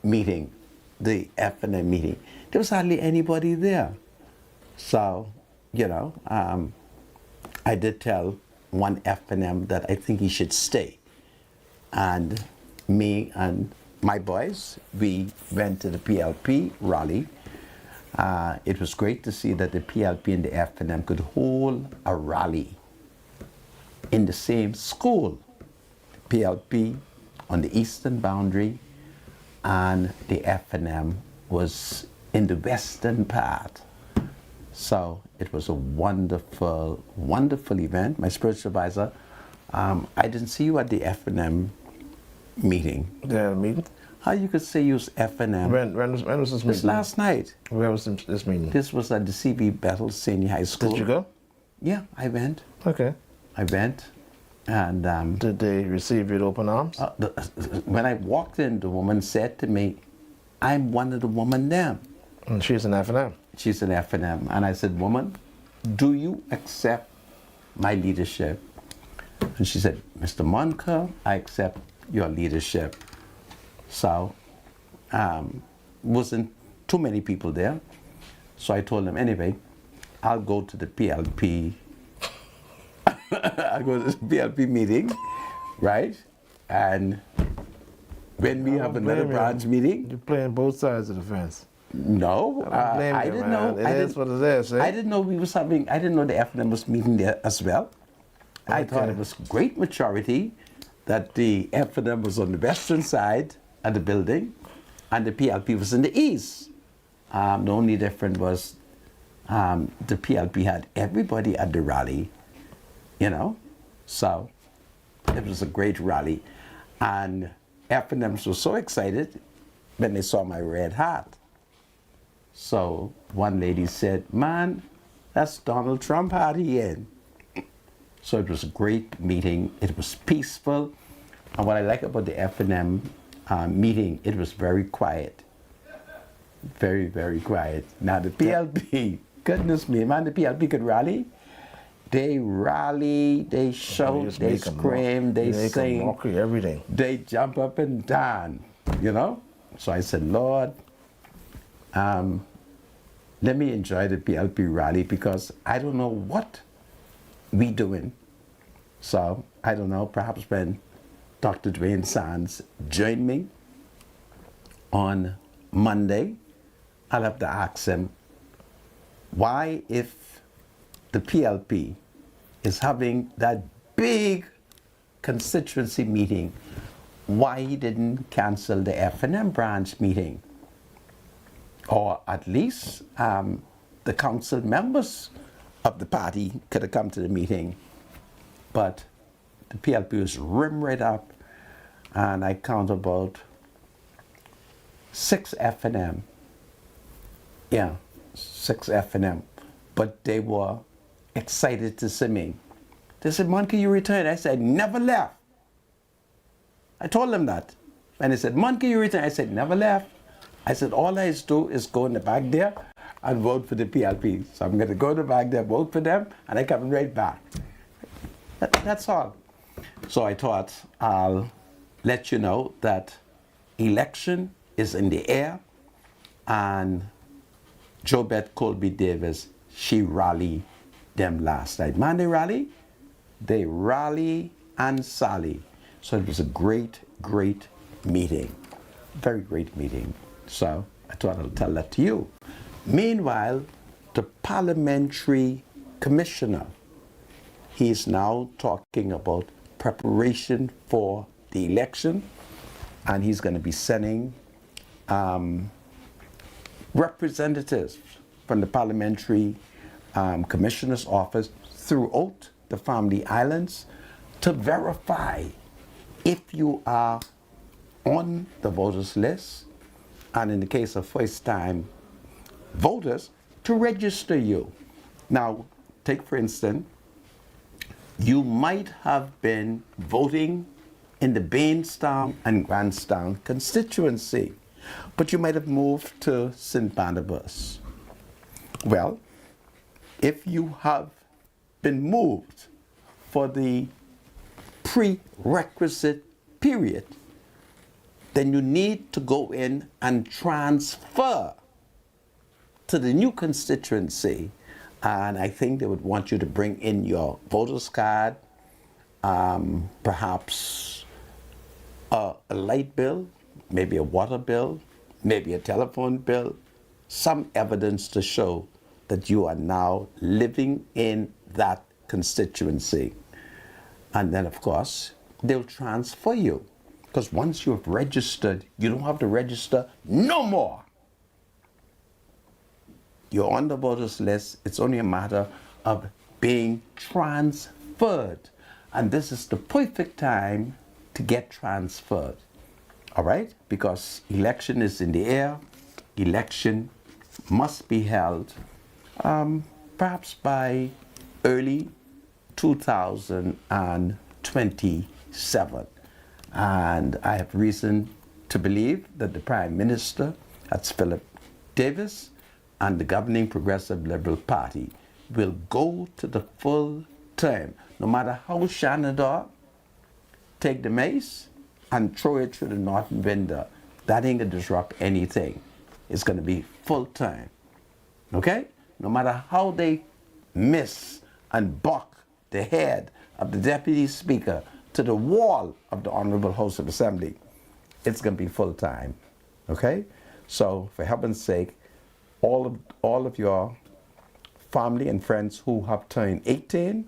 meeting, the F&M meeting, there was hardly anybody there. So, you know, I did tell one F&M that I think he should stay. And me and my boys, we went to the PLP rally. It was great to see that the PLP and the F&M could hold a rally in the same school. The PLP on the eastern boundary and the F&M was in the western part. So it was a wonderful, wonderful event. My spiritual advisor, I didn't see you at the F&M meeting. The meeting? How you could say you was F&M? When was this meeting? This last night. Where was this meeting? This was at the C.V. Bethel Senior High School. Did you go? Yeah, I went. Okay. I went, and did they receive you with open arms? When I walked in, the woman said to me, "I'm one of the women there." And she's an F&M. She's an F&M, and I said, "Woman, do you accept my leadership?" And she said, "Mr. Monker, I accept your leadership." So, wasn't too many people there, so I told them, anyway, I'll go to the PLP. I go to the PLP meeting, right? And when we have another branch meeting, you're playing both sides of the fence. No, I didn't know. It is what it is. Eh? I didn't know we was having. I didn't know the F&M was meeting there as well. I thought it was great maturity that the F&M was on the western side of the building, and the PLP was in the east. The only difference was the PLP had everybody at the rally, you know. So it was a great rally. And F&Ms were so excited when they saw my red hat. So one lady said, man, that's Donald Trump hat he in. So it was a great meeting. It was peaceful. And what I like about the F&M meeting, it was very quiet. Very, very quiet. Now the PLP, goodness me, man, the PLP could rally. They rally, they shout, they scream, they sing. Mockery, everything. They jump up and down, you know? So I said, Lord, let me enjoy the PLP rally because I don't know what we doing. So I don't know, perhaps when Dr. Dwayne Sands join me on Monday, I'll have to ask him why, if the PLP is having that big constituency meeting, why he didn't cancel the F&M branch meeting, or at least the council members of the party could have come to the meeting. But the PLP was rim right up, and I count about 6 F&M. Yeah, 6 F&M. But they were excited to see me. They said, Monkey, you returned. I said, never left. I told them that. And they said, Monkey, you returned. I said, never left. I said, all I do is go in the back there and vote for the PLP. So I'm going to go in the back there, vote for them, and I come right back. That's all. So I thought I'll let you know that election is in the air, and JoBeth Colby Davis, she rallied them last night. Man, they rally and sally. So it was a great, great meeting. Very great meeting. So I thought I'll tell that to you. Meanwhile, the Parliamentary Commissioner, he is now talking about preparation for the election, and he's going to be sending representatives from the Parliamentary Commissioner's office throughout the Family Islands to verify if you are on the voters list, and in the case of first-time voters, to register you. Now, take for instance, you might have been voting in the Bainstown and Grandstown constituency, but you might have moved to St. Barnabas. Well, if you have been moved for the prerequisite period, then you need to go in and transfer to the new constituency. And I think they would want you to bring in your voter's card, perhaps a light bill, maybe a water bill, maybe a telephone bill, some evidence to show that you are now living in that constituency. And then, of course, they'll transfer you. Because once you have registered, you don't have to register no more. You're on the voters list. It's only a matter of being transferred. And this is the perfect time to get transferred. All right? Because election is in the air. Election must be held perhaps by early 2027. And I have reason to believe that the Prime Minister, that's Philip Davis, and the governing Progressive Liberal Party will go to the full term. No matter how Shanador take the mace and throw it through the northern window, that ain't gonna disrupt anything. It's gonna be full term. Okay? No matter how they miss and buck the head of the Deputy Speaker to the wall of the Honorable House of Assembly, it's going to be full time. Okay? So, for heaven's sake, all of your family and friends who have turned 18,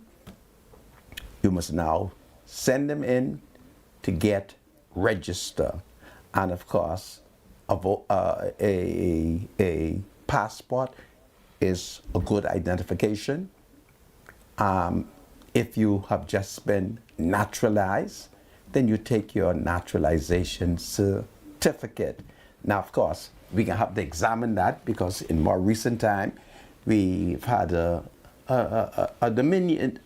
you must now send them in to get registered. And of course, a passport is a good identification. If you have just been naturalized, then you take your naturalization certificate. Now, of course, we can have to examine that because in more recent time, we've had a Dominion,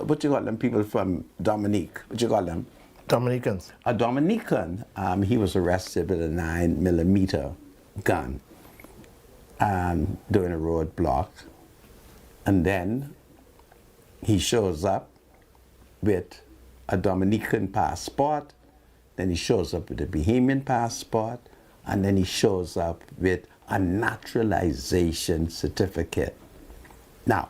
what you call them, people from Dominique, what you call them? Dominicans. A Dominican, he was arrested with a 9mm gun during a roadblock. And then he shows up with a Dominican passport, then he shows up with a Bahamian passport, and then he shows up with a naturalization certificate. Now,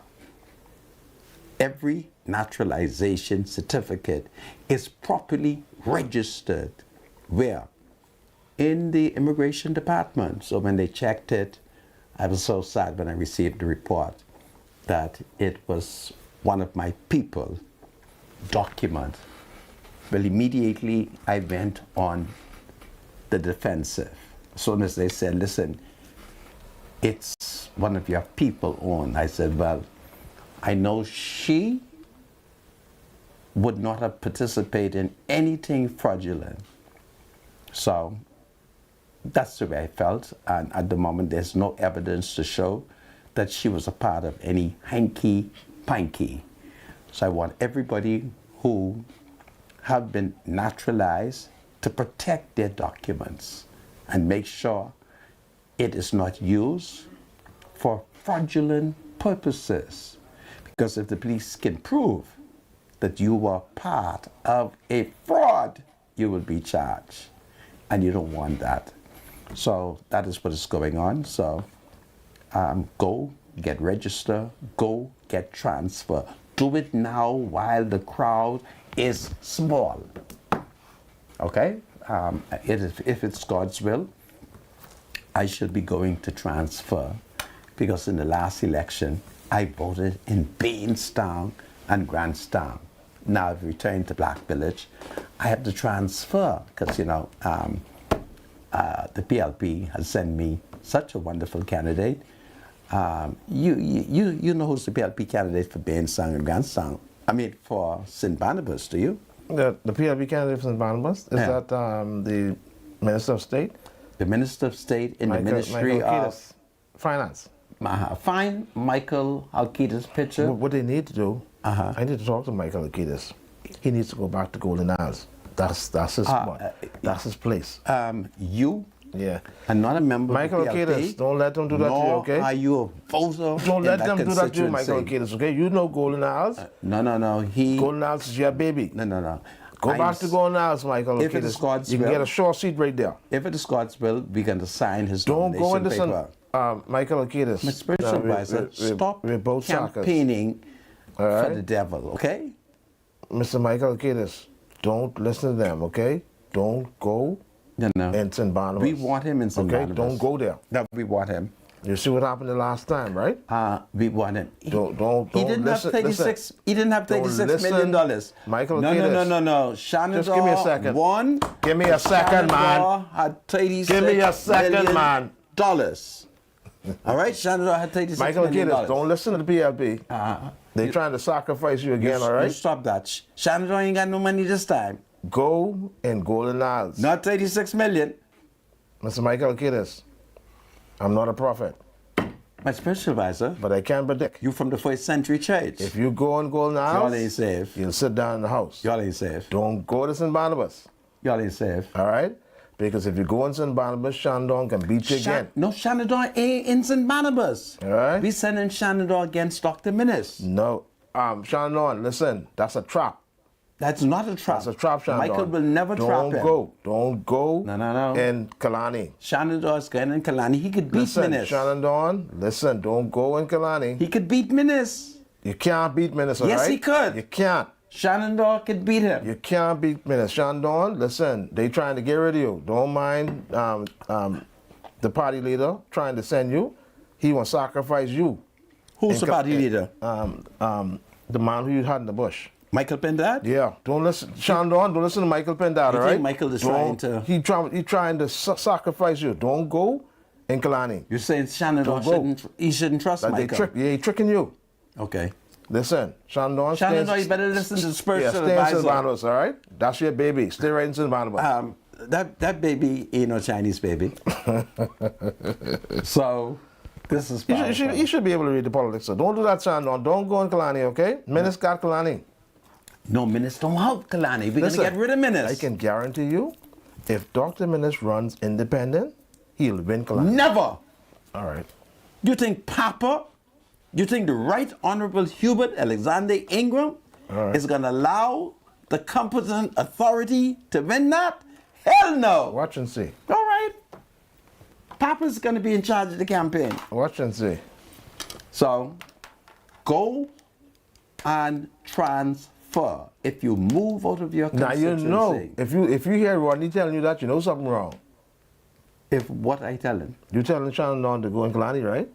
every naturalization certificate is properly registered where? In the immigration department. So when they checked it, I was so sad when I received the report that it was one of my people document. Well, immediately I went on the defensive. As soon as they said, listen, it's one of your people own, I said, well, I know she would not have participated in anything fraudulent. So that's the way I felt. And at the moment, there's no evidence to show that she was a part of any hanky-panky. So I want everybody who have been naturalized to protect their documents and make sure it is not used for fraudulent purposes. Because if the police can prove that you were part of a fraud, you will be charged. And you don't want that. So that is what is going on. So go get registered, go get transfer. Do it now while the crowd is small. Okay? If it's God's will, I should be going to transfer because in the last election, I voted in Bainstown and Grandstown. Now I've returned to Black Village. I have to transfer because, you know, the PLP has sent me such a wonderful candidate. You know who's the PLP candidate for Bainstown and Grandstown? I mean, for St. Barnabas, do you? The PLP candidate for St. Barnabas? Is that the Minister of State? The Minister of State in the Ministry of Finance. Find Michael Alkita's picture. What they need to do, I need to talk to Michael Alkitas. He needs to go back to Golden Isles. That's his spot. That's his place. You? Yeah. And not a member Michael of the PLP. Alkitas, don't let them do that to you, okay? Are you a voter? Don't let them do that to you, Michael Alkitas, okay? You know Golden Isles. No. Golden Isles is your baby. No. Go back to Golden Isles, Michael Alkitas. If it is God's you can will, get a short seat right there. If it is God's will, we can sign his Don't go into paper. Michael Alkitas. My spiritual advisor, stop campaigning for the devil, okay? Mr. Michael Alkitas, don't listen to them, okay? Don't go in St. Barnabas. We want him in St. Barnabas. Don't go there. No, we want him. You see what happened the last time, right? We want him. He didn't have $36 million. Michael Alkitas. No. Shannon just give me a second. One. Give me a second, man. Had $36 give me a second, man. All right, Shannon had $36 Michael million. Alkitas, don't listen to the PLP. They're trying to sacrifice you again, all right? You stop that. Shannon ain't got no money this time. Go in Golden Isles. Not $36 million. Mr. Michael Alkitas, I'm not a prophet. My spiritual advisor. But I can predict. You from the first century church. If you go in Golden Isles, y'all ain't safe. You'll sit down in the house. Y'all ain't safe. Don't go to St. Barnabas. Y'all ain't safe. All right? Because if you go in St. Barnabas, Shandong can beat you again. No, Shannon ain't in St. Barnabas. All right? We sending Shannon against Dr. Minnis. No. Shandong, listen, that's a trap. That's not a trap. That's a trap, Shandong. Michael will never trap him. Don't go. No. In Kalani. Shannon is going in Kalani. He could beat Minnis. Shannon, listen, don't go in Kalani. He could beat Minnis. You can't beat Minnis, all right? Yes, he could. You can't. Shannon could beat him. You can't beat Minnis. Shandong, listen, they trying to get rid of you. Don't mind the party leader trying to send you. He will sacrifice you. Who's the party leader? The man who you had in the bush. Michael Pendad? Yeah, don't listen, Shandon. Don't listen to Michael Pendad. You All right? think Michael is trying to? He trying to sacrifice you. Don't go in Kalani. You're saying Shannon shouldn't trust Michael? He tricking you. Okay. Listen, Shandon. Shannon, you better listen to the spiritual stay advisor. in St. Barnabas, all right? That's your baby. Stay right in St. Barnabas. That baby ain't no Chinese baby. So, this is powerful. You should be able to read the politics. So don't do that, Shandon. Don't go in Kalani, okay? Menace got Kalani. No, Menace don't help Kalani. We're going to get rid of Menace. I can guarantee you, if Dr. Menace runs independent, he'll win Kalani. Never. All right. You think Papa, you think the Right Honorable Hubert Alexander Ingram is going to allow the competent authority to win that? Hell no. Watch and see. All right. Papa's going to be in charge of the campaign. Watch and see. So, go and transfer. If you move out of your constituency. Now you know, if you hear Rodney telling you that, you know something wrong. If what I tell him? You telling Shannon to go in Kalani, right?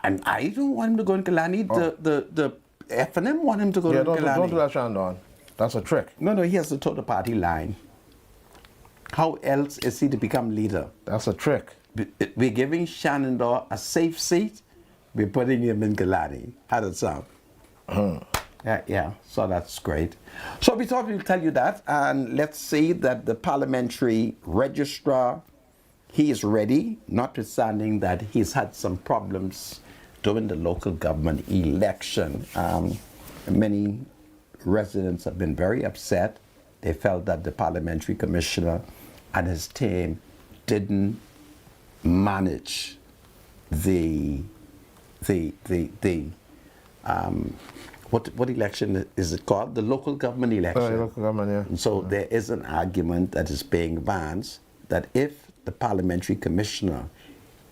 And I don't want him to go in Kalani. The F&M want him to go in Kalani. Don't do that, Shannon. That's a trick. No, he has to toe the party line. How else is he to become leader? That's a trick. We're giving Shenandoah a safe seat. We're putting him in Kalani. How does that sound? Yeah, so that's great. So we thought we'd tell you that, and let's see that the parliamentary registrar, he is ready, notwithstanding that he's had some problems during the local government election. Many residents have been very upset. They felt that the parliamentary commissioner and his team didn't manage what election is it called? The local government election. Local government, yeah. And so there is an argument that is being advanced that if the parliamentary commissioner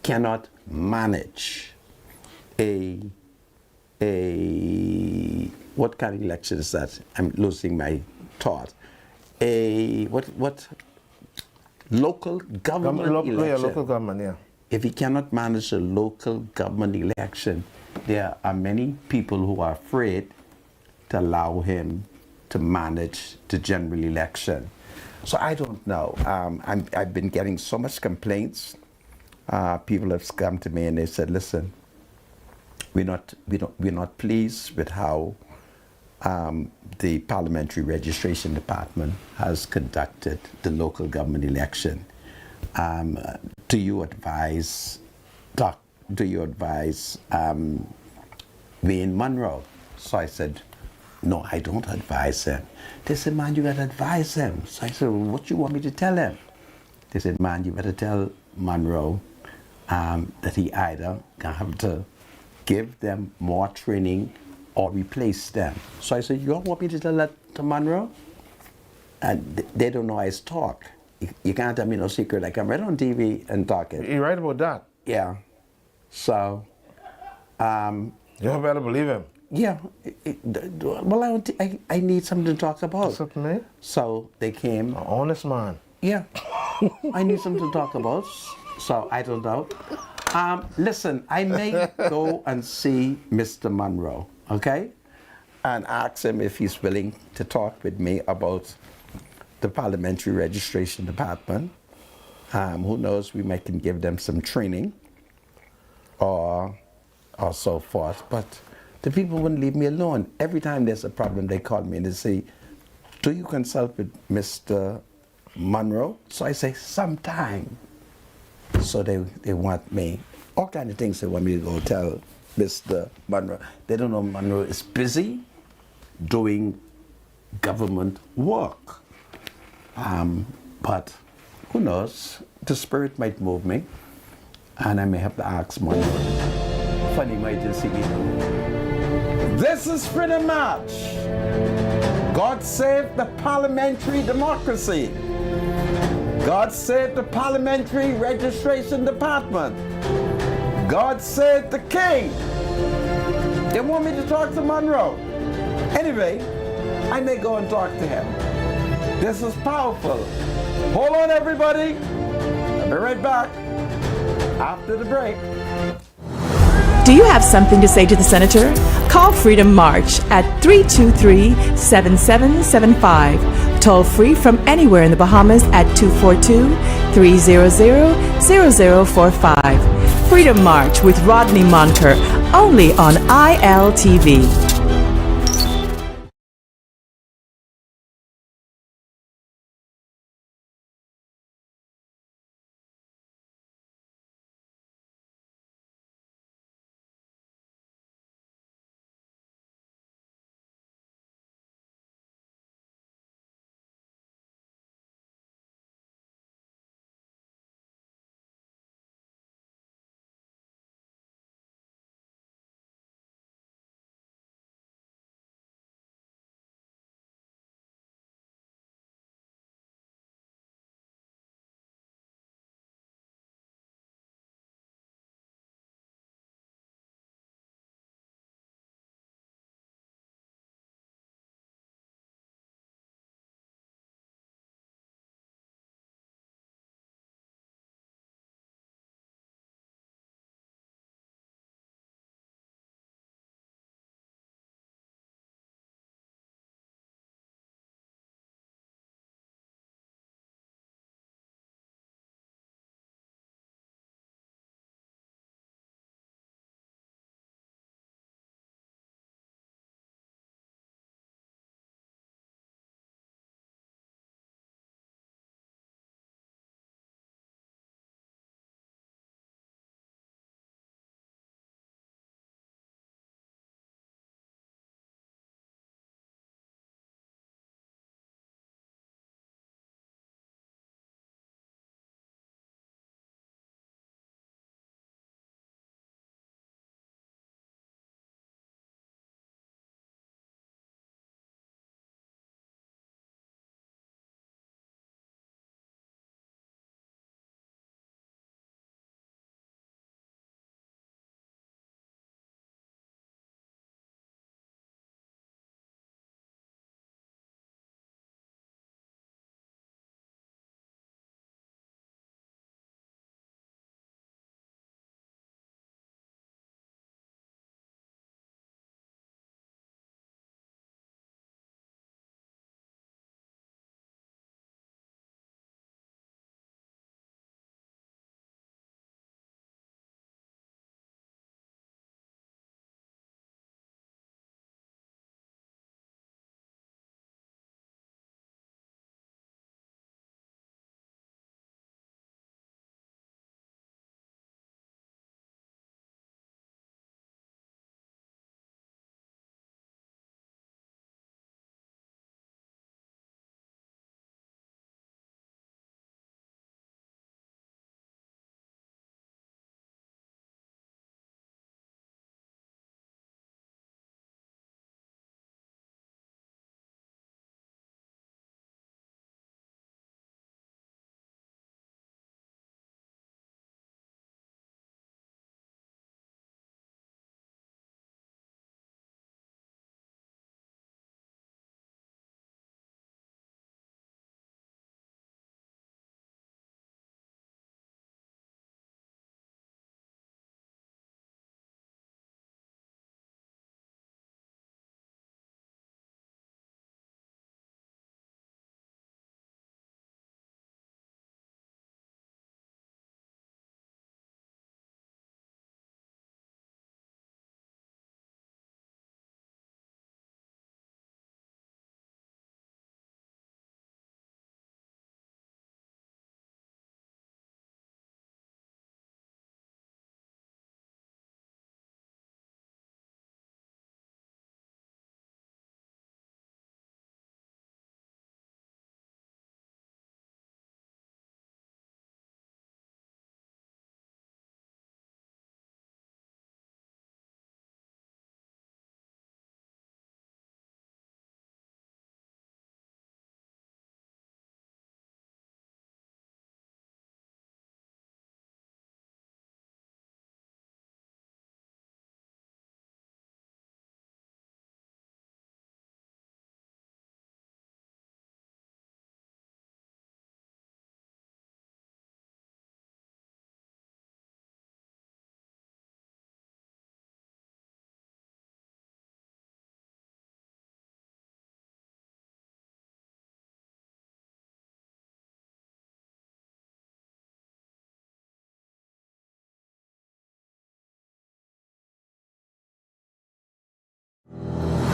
cannot manage what kind of election is that? I'm losing my thought. What local government election? Yeah, local government, yeah. If he cannot manage a local government election, there are many people who are afraid to allow him to manage the general election. So I don't know. I've been getting so much complaints. People have come to me and they said, "Listen, we're not pleased with how the Parliamentary Registration Department has conducted the local government election. Do you advise Wayne Monroe?" So I said, "No, I don't advise him." They said, "Man, you better advise him." So I said, "Well, what you want me to tell him?" They said, "Man, you better tell Monroe that he either gonna have to give them more training or replace them." So I said, "You don't want me to tell that to Monroe?" And they don't know I talk. You can't tell me no secret. Like I'm right on TV and talking. You're right about that. Yeah. So. You better believe him. Yeah. Well, I need something to talk about. Something, eh? So they came. An honest man. Yeah. I need something to talk about. So I don't know. Listen, I may go and see Mr. Monroe, okay? And ask him if he's willing to talk with me about the Parliamentary Registration Department. Who knows, we might can give them some training or so forth. But the people wouldn't leave me alone. Every time there's a problem, they call me and they say, "Do you consult with Mr. Monroe?" So I say, "Sometime." So they want me, all kind of things they want me to go tell Mr. Monroe. They don't know Monroe is busy doing government work. But who knows, the spirit might move me and I may have to ask Monroe for an emergency meeting. This is Freedom March. God save the parliamentary democracy. God save the Parliamentary Registration Department. God save the King. They want me to talk to Monroe. Anyway, I may go and talk to him. This is powerful. Hold on, everybody. I'll be right back after the break. Do you have something to say to the Senator? Call Freedom March at 323-7775. Toll free from anywhere in the Bahamas at 242-300-0045. Freedom March with Rodney Monker, only on ILTV.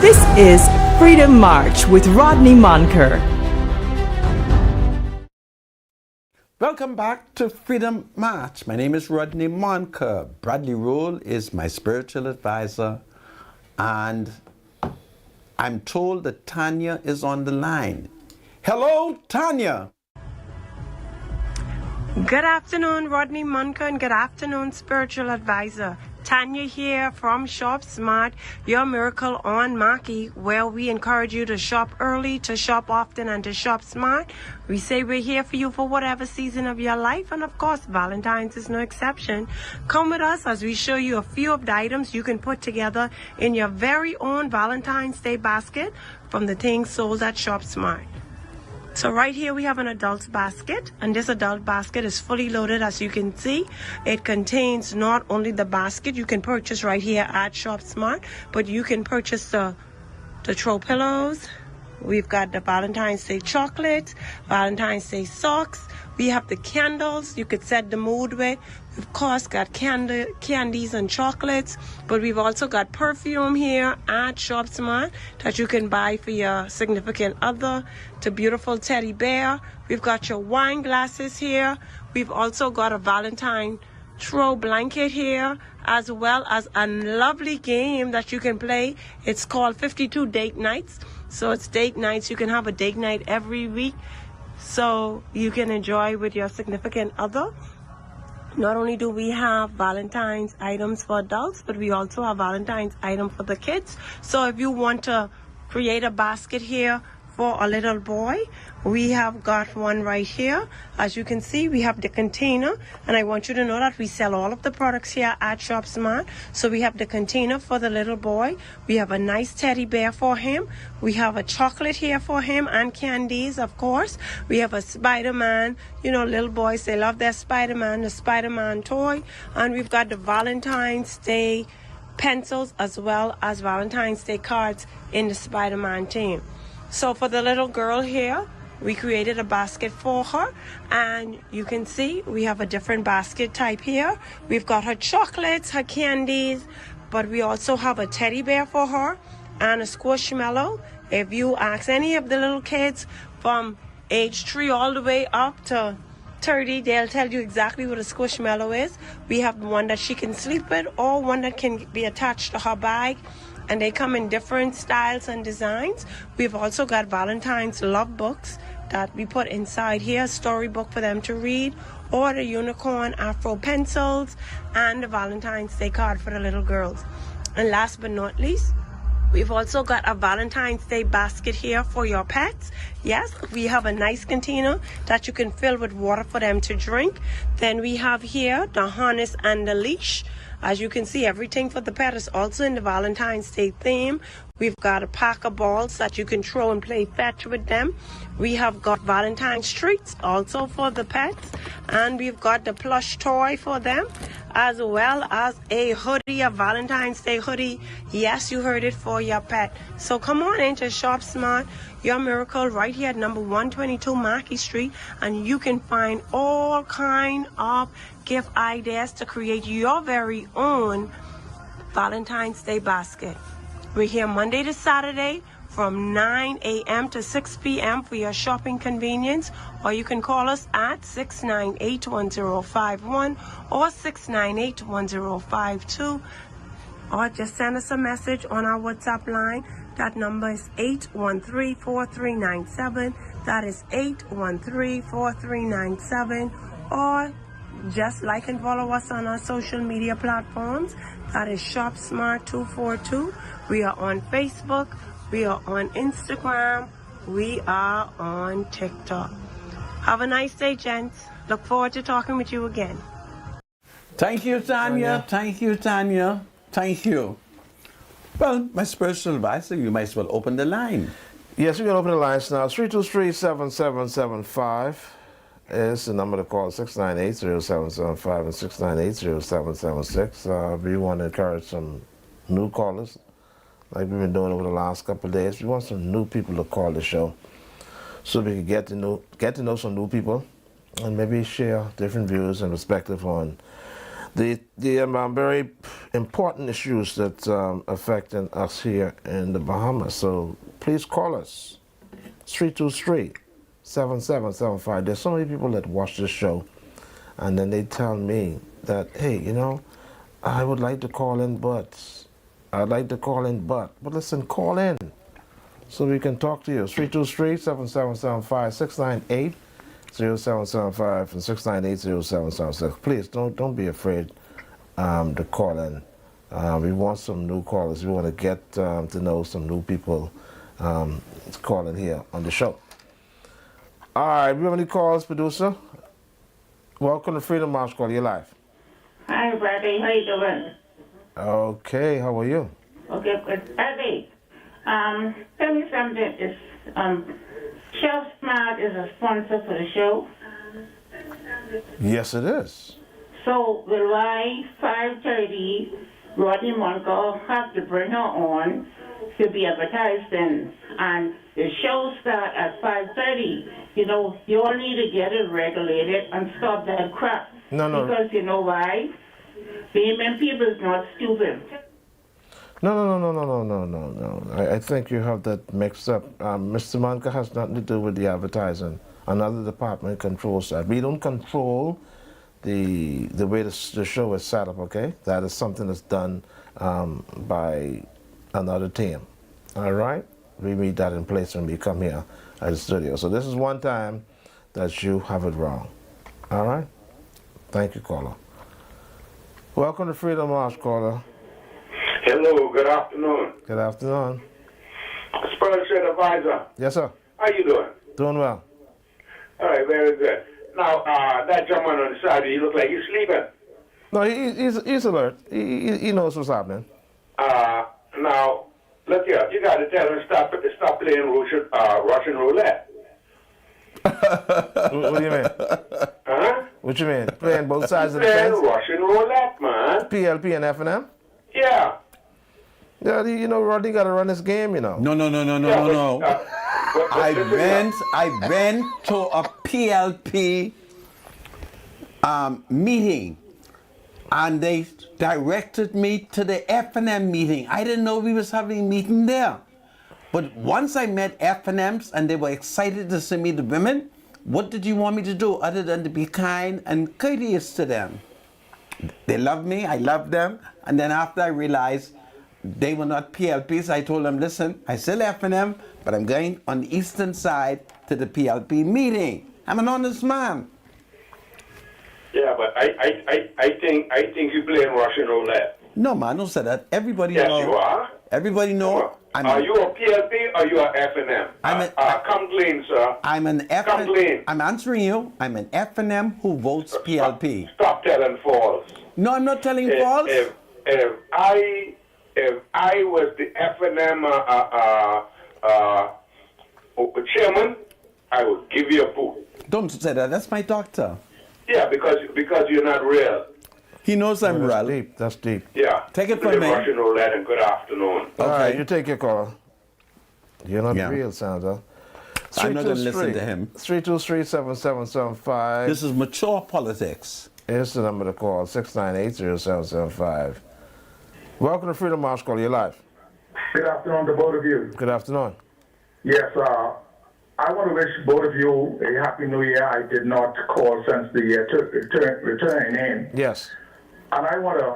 This is Freedom March with Rodney Monker. Welcome back to Freedom March. My name is Rodney Monker. Bradley Roll is my spiritual advisor, and I'm told that Tanya is on the line. Hello, Tanya. Good afternoon, Rodney Monker, and good afternoon, spiritual advisor. Tanya here from Shop Smart, your miracle on Marquee, where we encourage you to shop early, to shop often, and to shop smart. We say we're here for you for whatever season of your life, and of course, Valentine's is no exception. Come with us as we show you a few of the items you can put together in your very own Valentine's Day basket from the things sold at Shop Smart. So right here we have an adult basket, and this adult basket is fully loaded. As you can see, it contains not only the basket you can purchase right here at Shop Smart, but you can purchase the throw pillows. We've got the Valentine's Day chocolates, Valentine's Day socks. We have the candles you could set the mood with. We've of course got candies and chocolates, but we've also got perfume here at Shop Smart that you can buy for your significant other. The beautiful teddy bear. We've got your wine glasses here. We've also got a Valentine throw blanket here, as well as a lovely game that you can play. It's called 52 Date Nights. So it's date nights. You can have a date night every week, so you can enjoy with your significant other. Not only do we have Valentine's items for adults, but we also have Valentine's item for the kids. So if you want to create a basket here for a little boy, we have got one right here. As you can see, we have the container, and I want you to know that we sell all of the products here at Shop Smart. So we have the container for the little boy. We have a nice teddy bear for him. We have a chocolate here for him and candies, of course. We have a Spider-Man. You know, little boys, they love their Spider-Man, the Spider-Man toy. And we've got the Valentine's Day pencils as well as Valentine's Day cards in the Spider-Man theme. So for the little girl here, we created a basket for her, and you can see we have a different basket type here. We've got her chocolates, her candies, but we also have a teddy bear for her and a squishmallow. If you ask any of the little kids from age 3 all the way up to 30, they'll tell you exactly what a squishmallow is. We have one that she can sleep with, or one that can be attached to her bag, and they come in different styles and designs. We've also got Valentine's love books that we put inside here, a storybook for them to read, or the unicorn afro pencils, and the Valentine's Day card for the little girls. And last but not least, we've also got a Valentine's Day basket here for your pets. Yes, we have a nice container that you can fill with water for them to drink. Then we have here the harness and the leash. As you can see, everything for the pet is also in the Valentine's Day theme. We've got a pack of balls that you can throw and play fetch with them. We have got Valentine's treats also for the pets. And we've got the plush toy for them, as well as a hoodie, a Valentine's Day hoodie. Yes, you heard it, for your pet. So come on into Shop Smart, your miracle, right here at number 122 Marquis Street. And you can find all kind of gift ideas to create your very own Valentine's Day basket. We're here Monday to Saturday from 9 a.m. to 6 p.m. for your shopping convenience, or you can call us at 698-1051 or 698-1052, or just send us a message on our WhatsApp line. That number is 813-4397. That is 813-4397, or just like and follow us on our social media platforms. That is Shop Smart 242. We are on Facebook. We are on Instagram. We are on TikTok. Have a nice day, gents. Look forward to talking with you again. Thank you, Tanya. Thank you, Tanya. Thank you. Well, my spiritual advisor, you might as well open the line. Yes, we can open the lines now. 323-7775 is the number to call, 698-0775 and 698-0776. We want to encourage some new callers, like we've been doing over the last couple of days. We want some new people to call the show, so we can get to know some new people, and maybe share different views and perspective on the very important issues that affecting us here in the Bahamas. So please call us, 323-7775. There's so many people that watch this show, and then they tell me that, hey, you know, I would like to call in, but listen, call in so we can talk to you. 323-7775, 698-0775 and 698-0776. Please don't be afraid to call in. We want some new callers. We want to get to know some new people calling here on the show. All right, we have any calls, producer? Welcome to Freedom March Call. You're live. Hi, Brady. How you doing? Okay, how are you? Okay, good. Brady, tell me something. Is Chef Smart is a sponsor for the show? Yes, it is. So will I 5:30 Rodney Monco have to bring her on to be advertised in? And the show start at 5:30. You know, you all need to get it regulated and stop that crap. No. Because you know why? Payment people is not stupid. No. I think you have that mixed up. Mr. Manka has nothing to do with the advertising. Another department controls that. We don't control the way the show is set up, okay? That is something that's done by another team, all right? We meet that in place when we come here at the studio. So this is one time that you have it wrong, all right? Thank you, caller. Welcome to Freedom March, caller. Hello, good afternoon. Good afternoon. Spiritual advisor. Yes, sir. How you doing? Doing well. All right, very good. Now, that gentleman on the side, he look like he's sleeping. No, he's alert. He knows what's happening. Now, look here. You got to tell him stop playing Russian roulette. What do you mean? Huh? What you mean? Playing both sides of the Playing fence? Russian roulette, man. PLP and F&M? Yeah. Yeah, you know, Rodney got to run this game, you know. No. I went to a PLP meeting, and they directed me to the F&M meeting. I didn't know we was having a meeting there. But once I met F&Ms and they were excited to see me, the women, what did you want me to do other than to be kind and courteous to them? They loved me, I loved them, and then after I realized they were not PLPs, I told them, listen, I still F&M, but I'm going on the eastern side to the PLP meeting. I'm an honest man. Yeah, but I think you playing Russian roulette. No, man, don't say that. Everybody Yes, know. you are. Everybody know. Are you a PLP or you are F&M? Come clean, sir. I'm an Come clean. I'm answering you. I'm an F&M who votes PLP. Stop telling false. No, I'm not telling false. If I was the F&M chairman, I would give you a boot. Don't say that. That's my doctor. Yeah, because you're not real. He knows I'm real. Deep. That's deep. Yeah. Take it from me. Russian roulette and good afternoon. All right, you take your call. You're not real, Sandra. I'm not going to listen to him. 323-7775. This is mature politics. Here's the number to call, 698-0775. Welcome to Freedom March Call. You're live. Good afternoon to both of you. Good afternoon. Yes, I want to wish both of you a happy new year. I did not call since the returning in. Yes. And I want to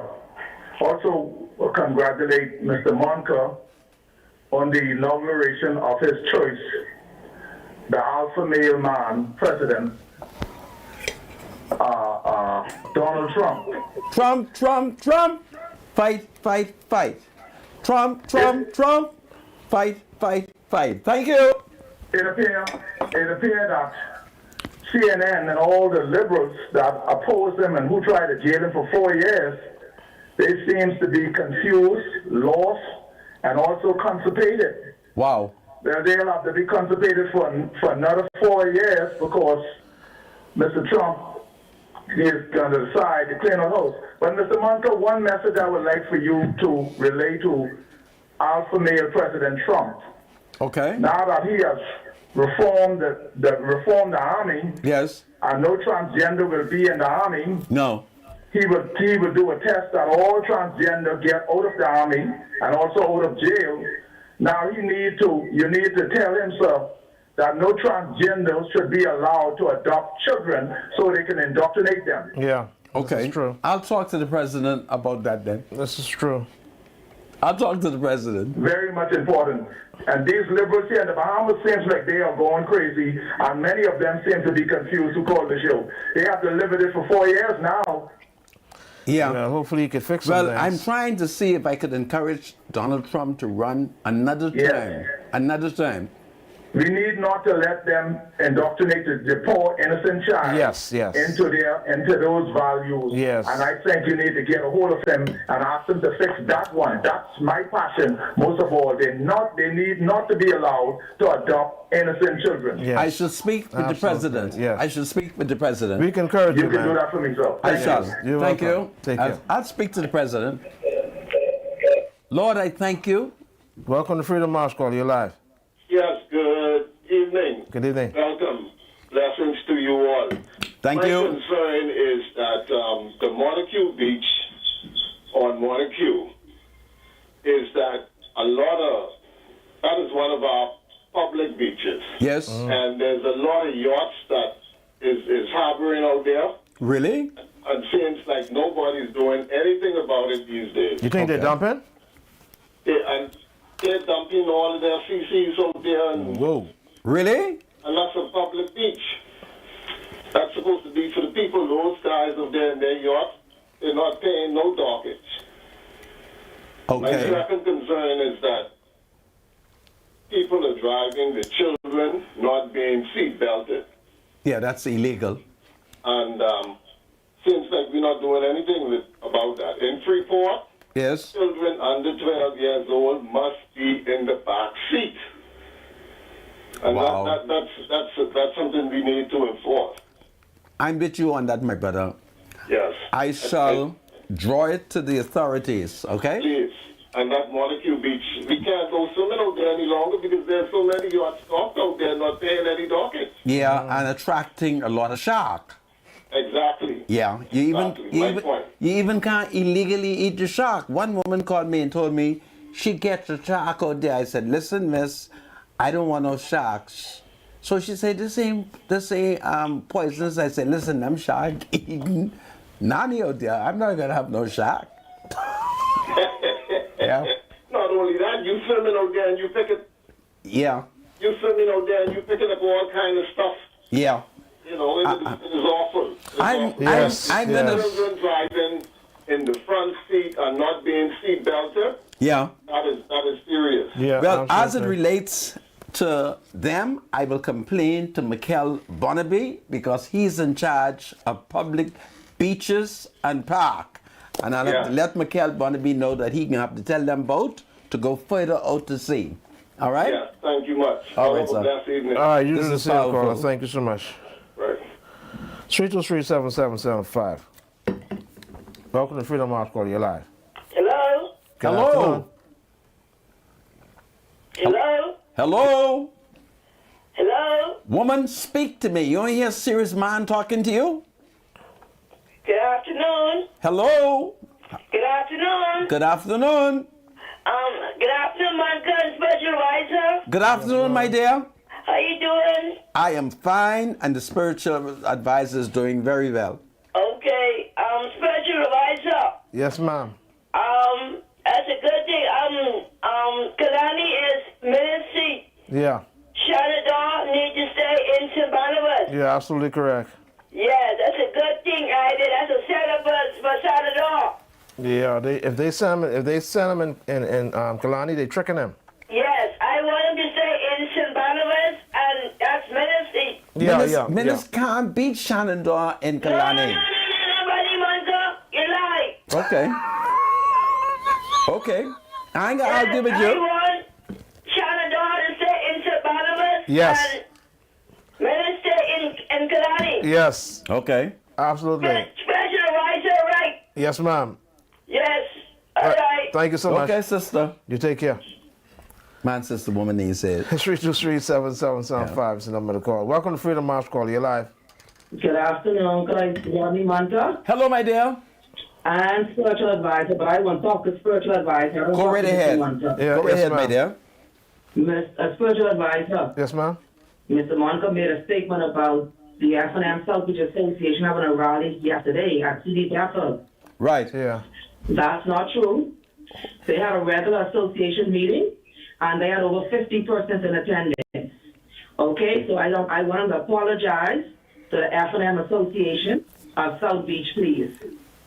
also congratulate Mr. Monka on the inauguration of his choice, the alpha male man, President Donald Trump. Trump. Fight. Trump. Fight. Thank you. It appears that CNN and all the liberals that oppose him and who tried to jail him for 4 years, they seems to be confused, lost, and also constipated. Wow. They'll have to be constipated for another 4 years because Mr. Trump is going to decide to clean our house. But Mr. Monka, one message I would like for you to relay to alpha male President Trump. Okay. Now that he has reformed the army, yes, and no transgender will be in the army. No. he would do a test that all transgender get out of the army and also out of jail. Now you need to tell him, sir, that no transgenders should be allowed to adopt children so they can indoctrinate them. Yeah. Okay. This is true. I'll talk to the president about that then. This is true. I'll talk to the president. Very much important. And these liberals here in the Bahamas seems like they are going crazy, and many of them seem to be confused who called the show. They have to live with it for 4 years now. Yeah. Hopefully you can fix Well, some I'm things. trying to see if I could encourage Donald Trump to run another term. Another term. We need not to let them indoctrinate the poor innocent child into those values. Yes. And I think you need to get a hold of them and ask them to fix that one. That's my passion. Most of all, they need not to be allowed to adopt innocent children. Yes. I should speak with the president. Yes. I should speak with the president. We can encourage you, You can man. do that for me, sir. I shall. You're Thank welcome. you. Take care. I'll speak to the president. Lord, I thank you. Welcome to Freedom March Call. You're live. Yes, good evening. Good evening. Welcome. Blessings to you all. Thank My you. concern is that the Montague Beach on Montague is that that is one of our public beaches. Yes. And there's a lot of yachts that is harboring out there. Really? And seems like nobody's doing anything about it these days. You think they're dumping? They're dumping all of their CCs out there. And Whoa. Really? And that's a public beach. That's supposed to be for the people. Those guys up there in their yachts, they're not paying no dockage. My Okay. second concern is that people are driving the children not being seat belted. Yeah, that's illegal. And seems like we're not doing anything about that. In Freeport, Yes. children under 12 years old must be in the back seat. And Wow. that's something we need to enforce. I'm with you on that, my brother. Yes. I shall draw it to the authorities, okay? Please. And that Montague Beach, we can't go swimming out there any longer because there's so many yachts stocked out there not paying any dockage. Yeah, and attracting a lot of shark. Exactly. Yeah, you even can't illegally eat the shark. One woman called me and told me she gets a shark out there. I said, listen, miss, I don't want no sharks. So she said, this ain't poisonous. I said, listen, I'm shark eating nanny out there. I'm not gonna have no shark. Yeah. Not only that, you swimming out there and you picking. Yeah. You swimming out there and you picking up all kind of stuff. Yeah. You know, it is awful. I'm gonna. Children driving in the front seat and not being seat belted. Yeah. That is serious. Yeah. Well, as it relates to them, I will complain to Mikel Bonnaby because he's in charge of public beaches and park. And I'll have to let Mikel Bonnaby know that he can have to tell them both to go further out to sea. All right? Yeah, thank you much. All right, Have a sir. blessed evening. All right, you This do the is same, powerful. caller. Thank you so much. Right. 323-7775. Welcome to Freedom March Call. You're live. Hello? Good Hello? afternoon. Hello? Hello? Hello? Woman, speak to me. You only hear a serious man talking to you? Good afternoon. Hello? Good afternoon. Good afternoon. Good afternoon, Monica and Special Advisor. Good afternoon, my dear. How you doing? I am fine, and the spiritual advisor is doing very well. Okay. Special Advisor. Yes, ma'am. That's a good thing. Kalani is ministry. Yeah. Shanadar need to stay in St. Barnabas. You're absolutely correct. Yeah, that's a good thing, Ida. That's a setup for Shanadar. Yeah, if they send them in Kalani, they tricking them. Yes, I want him to stay in St. Barnabas, and that's ministry. Ministers can't beat Shenandoah in Kalani. No, buddy, Monica. You lie. Okay. Okay. I ain't gonna argue with I you. want Shanadar to stay in St. Barnabas. Yes. And minister in Kalani. Yes. Okay. Absolutely. Special advisor, right? Yes, ma'am. Yes. All right. Thank you so much. Okay, sister. You take care. Man, sister, woman needs it. 323-7775 is the number to call. Welcome to Freedom March Call. You're live. Good afternoon, Rodney Manta. Hello, my dear. and spiritual advisor, but I want to talk to spiritual advisor. Go right ahead. Yeah, Go right ahead, my dear. A spiritual advisor. Yes, ma'am. Mr. Monica made a statement about the F&M Southbridge Association having a rally yesterday at CD Castle. Right. Yeah. That's not true. They had a regular association meeting, and they had over 50 persons in attendance. Okay, so I want to apologize to the F&M Association of South Beach, please.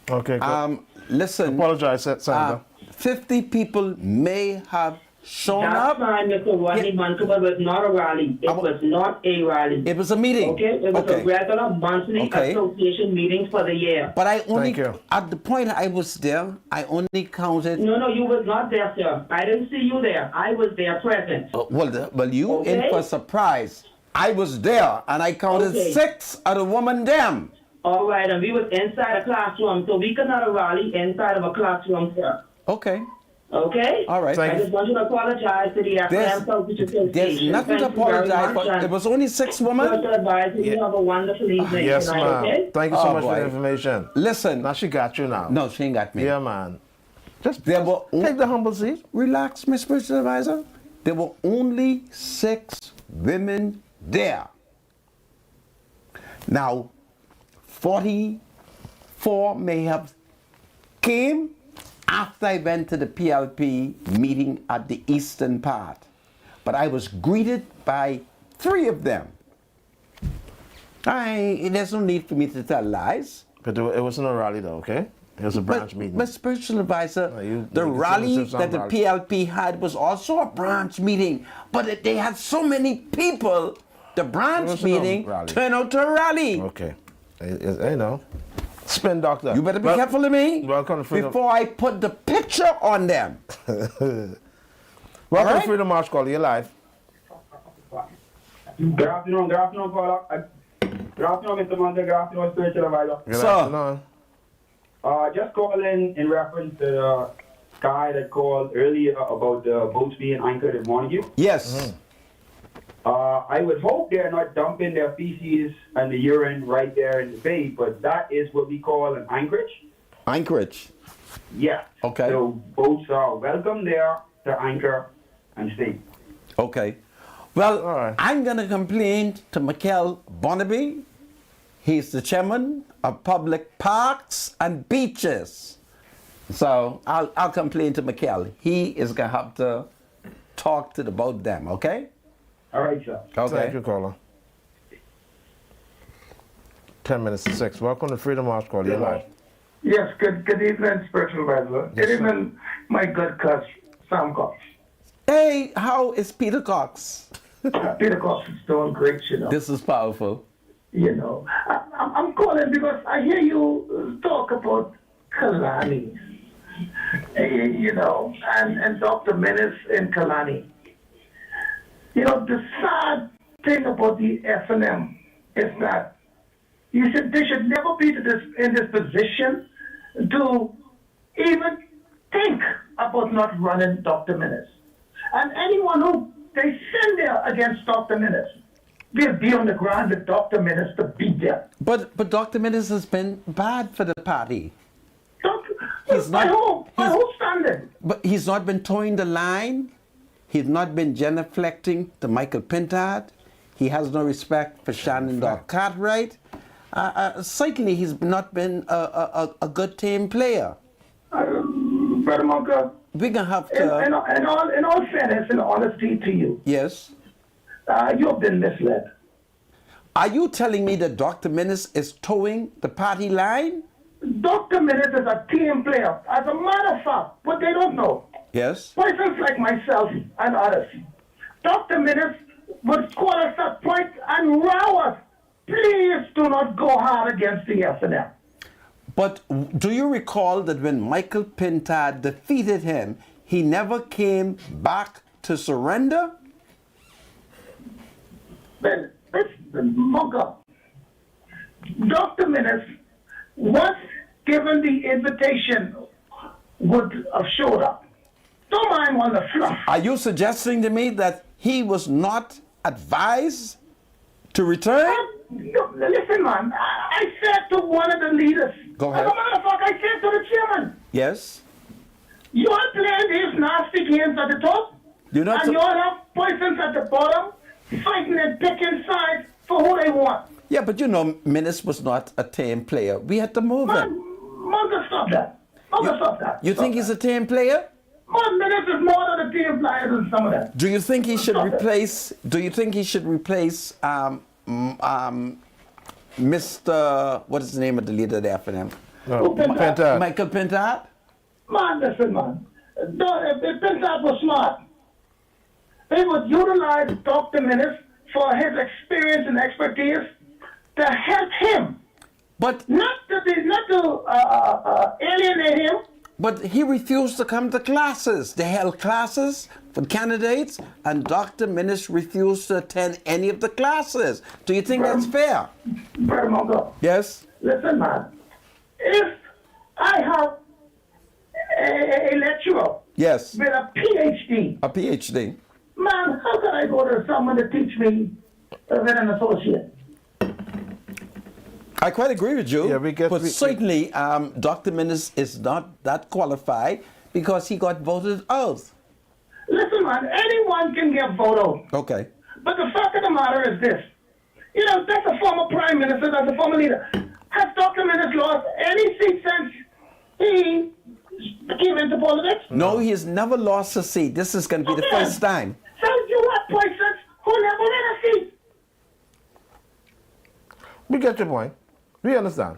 Okay, good. Listen. Apologize, Senator. 50 people may have shown That's up. fine, Mr. Rodney Monk, but it was not a rally. It was not a rally. It was a meeting. Okay, it was a regular monthly association meeting for the year. But I only, at the point I was there, I only counted. No, you was not there, sir. I didn't see you there. I was there present. Well, you in for surprise. I was there, and I counted 6 of the woman them. All right, and we was inside a classroom, so we could not have a rally inside of a classroom, sir. Okay. Okay? All right. I just want you to apologize to the F&M Southbridge Association. There's nothing to apologize for. It was only 6 women. You have a wonderful evening. Yes, tonight, ma'am. okay? Thank you so much for the information. Listen. Now she got you now. No, she ain't got me. Yeah, man. Just take the humble seat. Relax, Miss Spiritual Advisor. There were only 6 women there. Now, 44 may have came after I went to the PLP meeting at the eastern part. But I was greeted by 3 of them. There's no need for me to tell lies. But it wasn't a rally though, okay? It was a branch meeting. But Spiritual Advisor, the rally that the PLP had was also a branch meeting. But they had so many people, the branch meeting turned out to a rally. Okay. You know. Spin doctor. You better be careful of me welcome to Freedom. before I put the picture on them. Welcome to Freedom March Call. You're live. Good afternoon, caller. Good afternoon, Mr. Monday. Good afternoon, Spiritual Advisor. Good afternoon. Just calling in reference to the guy that called earlier about the boats being anchored in Montague. Yes. I would hope they're not dumping their feces and the urine right there in the bay, but that is what we call an anchorage. Anchorage? Yeah. Okay. So boats are welcome there to anchor and stay. Okay. Well, I'm going to complain to Michael Bonnaby. He's the chairman of Public Parks and Beaches. So I'll complain to Michael. He is going to have to talk to the boat them, okay? All right, sir. Okay. Thank you, caller. 10 minutes to 6. Welcome to Freedom March Call. You're live. Yes, good evening, Spiritual Advisor. Good evening, my good cousin, Sam Cox. Hey, how is Peter Cox? Peter Cox is doing great, you know. This is powerful. You know, I'm calling because I hear you talk about Kalani, you know, and Dr. Menace in Kalani. You know, the sad thing about the F&M is that they should never be in this position to even think about not running Dr. Menace. And anyone who they send there against Dr. Menace, they'll be on the ground with Dr. Menace to beat them. But Dr. Menace has been bad for the party. I hope standing. But he's not been towing the line. He's not been genuflecting to Michael Pintard. He has no respect for Shannon Cartwright. Certainly, he's not been a good team player. Brother Monka, we're going to have to... In all fairness and honesty to you. Yes? You've been misled. Are you telling me that Dr. Menace is towing the party line? Dr. Menace is a team player. As a matter of fact, what they don't know. Yes? Persons like myself and others. Dr. Menace would call us at point and row us. Please do not go hard against the F&M. But do you recall that when Michael Pintard defeated him, he never came back to surrender? Well, listen, Monka. Dr. Menace, once given the invitation, would have showed up. Don't mind on the fluff. Are you suggesting to me that he was not advised to return? No, listen, man. I said to one of the leaders. Go ahead. As a matter of fact, I said to the Yes. You all play these nasty games at the top, You're not and you all have persons at the bottom fighting and picking sides for who they want. Yeah, but you know, Menace was not a tame player. We had to move him. Monka, stop that. Monka, stop that. You think he's a tame player? Man, Menace is more than a team player than some of that. Do you think he should replace? Do you think he should replace Mr. What is the name of the leader there for them? Pintard. Michael Pintard. Man, listen, man. If Pintard was smart, they would utilize Dr. Menace for his experience and expertise to help him, but not to alienate him. But he refused to come to classes. They held classes for candidates, and Dr. Menace refused to attend any of the classes. Do you think that's fair? Brother Mongo. Yes. Listen, man. If I have a lecturer Yes. with a PhD, A PhD. man, how can I go to someone to teach me with an associate? I quite agree with you. Yeah, but certainly, Dr. Menace is not that qualified because he got voted out. Listen, man, anyone can get voted. Okay. But the fact of the matter is this. You know, that's a former prime minister, that's a former leader. Has Dr. Menace lost any seat since he came into politics? No, he has never lost a seat. This is going to be the first time. So you have persons who never win a seat. We get your point. We understand.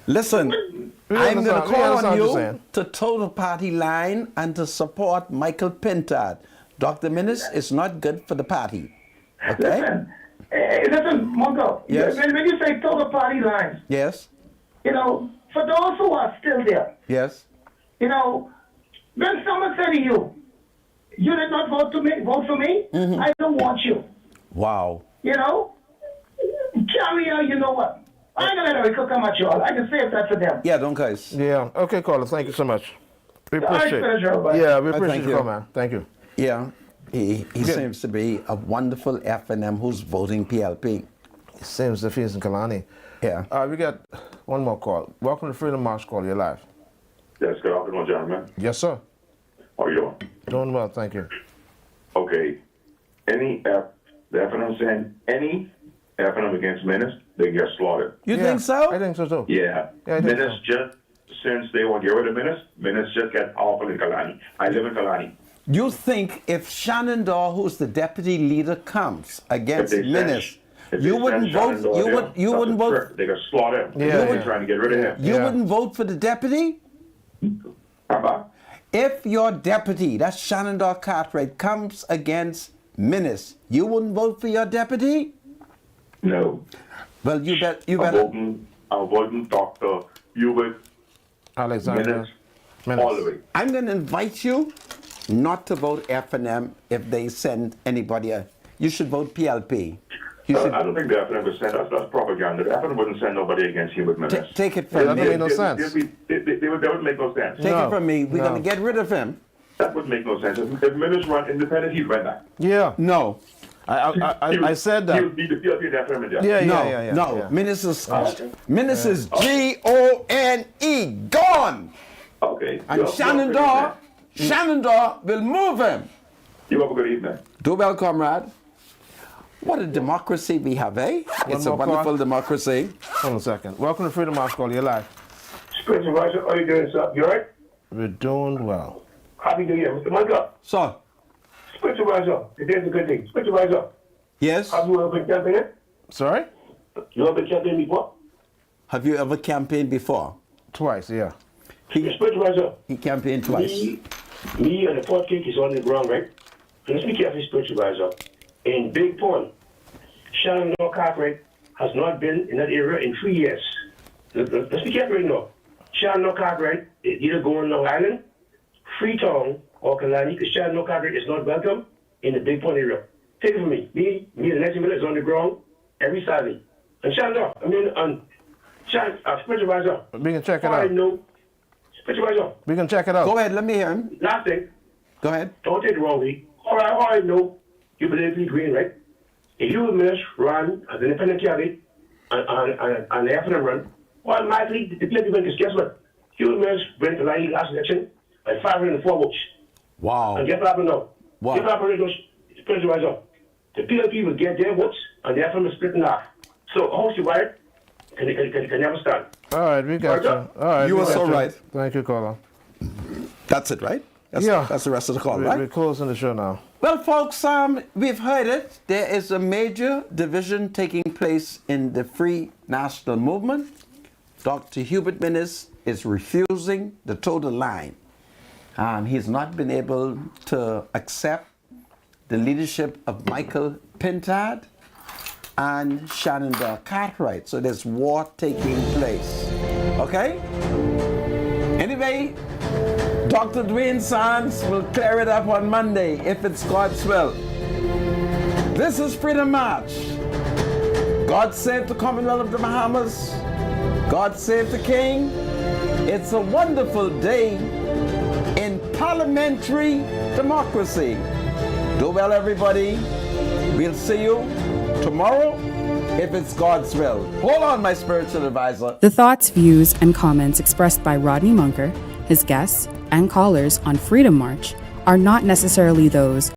Listen, We I'm going to understand. We call understand on what you're you saying. to toe the party line and to support Michael Pintard. Dr. Menace is not good for the party. Okay? Listen, Mongo. Yes. When you say toe the party lines, Yes. you know, for those who are still there, Yes. you know, when someone said to you, you did not vote for me, Mm-hmm. I don't want you. Wow. You know? Carry on, you know what? I ain't gonna let Rico come at you all. I can save that for them. Yeah, don't guys. Yeah. Okay, caller. Thank you so much. We All right, appreciate pleasure, it. everybody. Yeah, we Thank appreciate you. your call, man. Thank you. Yeah. He Good. seems to be a wonderful FNM who's voting PLP. It seems the fees in Kalani. Yeah. We got one more call. Welcome to Freedom March Call. You're live. Yes, good afternoon, gentlemen. Yes, sir. How are you doing? Doing well, thank you. Okay. The FNM saying any FNM against Menace, they get slaughtered. You think so? I think so too. Yeah. Yeah, I think Menace just, since they want to get rid of Menace just get awful in Kalani. I live in Kalani. You think if Shannon Daw, who's the deputy leader, comes against Menace, you wouldn't vote? You wouldn't vote? They got slaughtered. Yeah, They're trying to get rid of him. You wouldn't vote for the deputy? If your deputy, that's Shannon Daw Cartwright, comes against Menace, you wouldn't vote for your deputy? No. Well, you better. I'm voting Dr. Hubert Alexander Menace all the way. I'm going to invite you not to vote FNM if they send anybody. You should vote PLP. You should I don't think the FNM would send us. That's propaganda. The FNM wouldn't send nobody against Hubert Menace. take it from that me. doesn't make no sense. That would make no sense. Take it from me. We're going to get rid of him. That would make no sense. If Menace run independent, he'd run that. Yeah. No. I said that. He would be the PLP and FNM in there. Yeah. No. Menace is G-O-N-E. Gone. Okay. And Shannon Daw will move him. You have a good evening. Do well, comrade. What a democracy we have, eh? It's a more wonderful call. democracy. Hold on a second. Welcome to Freedom March Call. You're live. Spiritual Roger, how are you doing, sir? You alright? We're doing well. Happy New Year, Mr. Michael. So, Spiritual Roger, today's a good thing. Spiritual Roger, yes? have you ever been campaigning? Sorry? You ever been campaigning before? Have you ever campaigned before? Twice, yeah. Spiritual Roger. He campaigned twice. Me and the fourth cake is on the ground, right? So let's be careful, Spiritual Roger. In Big Pond, Shannon Daw Cartwright has not been in that area in 3 years. Let's be careful right now. Shannon Daw Cartwright is either going Long Island, Freetown, or Kalani, because Shannon Daw Cartwright is not welcome in the Big Pond area. Take it from me. Me and the next is on the ground every Saturday. And Shannon Daw, Spiritual Roger. We can check it I out. know. Spiritual Roger. We can check it out. Go ahead, let me hear him. Last thing. Go ahead. Don't take it wrongly. All I know, you believe in green, right? If you and Menace run as an independent candidate and the FNM run, automatically the people can guess what? Hubert Mills went to Raleigh last election by 504 votes. Wow. And guess what happened now? What? Guess what happened to those presidential rise up? The PLP will get their votes, and their firm is split in half. So, House divided can never stand. All right, we got you. All right, You we were got so you. right. Thank you, caller. That's it, right? Yeah. That's the rest of the call, right? We're closing the show now. Well, folks, we've heard it. There is a major division taking place in the Free National Movement. Dr. Hubert Minnis is refusing to toe the line. He's not been able to accept the leadership of Michael Pintard and Shannon Bell Cartwright. So there's war taking place. Okay? Anyway, Dr. Dwayne Sands will clear it up on Monday if it's God's will. This is Freedom March. God save the Commonwealth of the Bahamas. God save the King. It's a wonderful day in parliamentary democracy. Do well, everybody. We'll see you tomorrow if it's God's will. Hold on, my spiritual advisor. The thoughts, views, and comments expressed by Rodney Munker, his guests, and callers on Freedom March are not necessarily those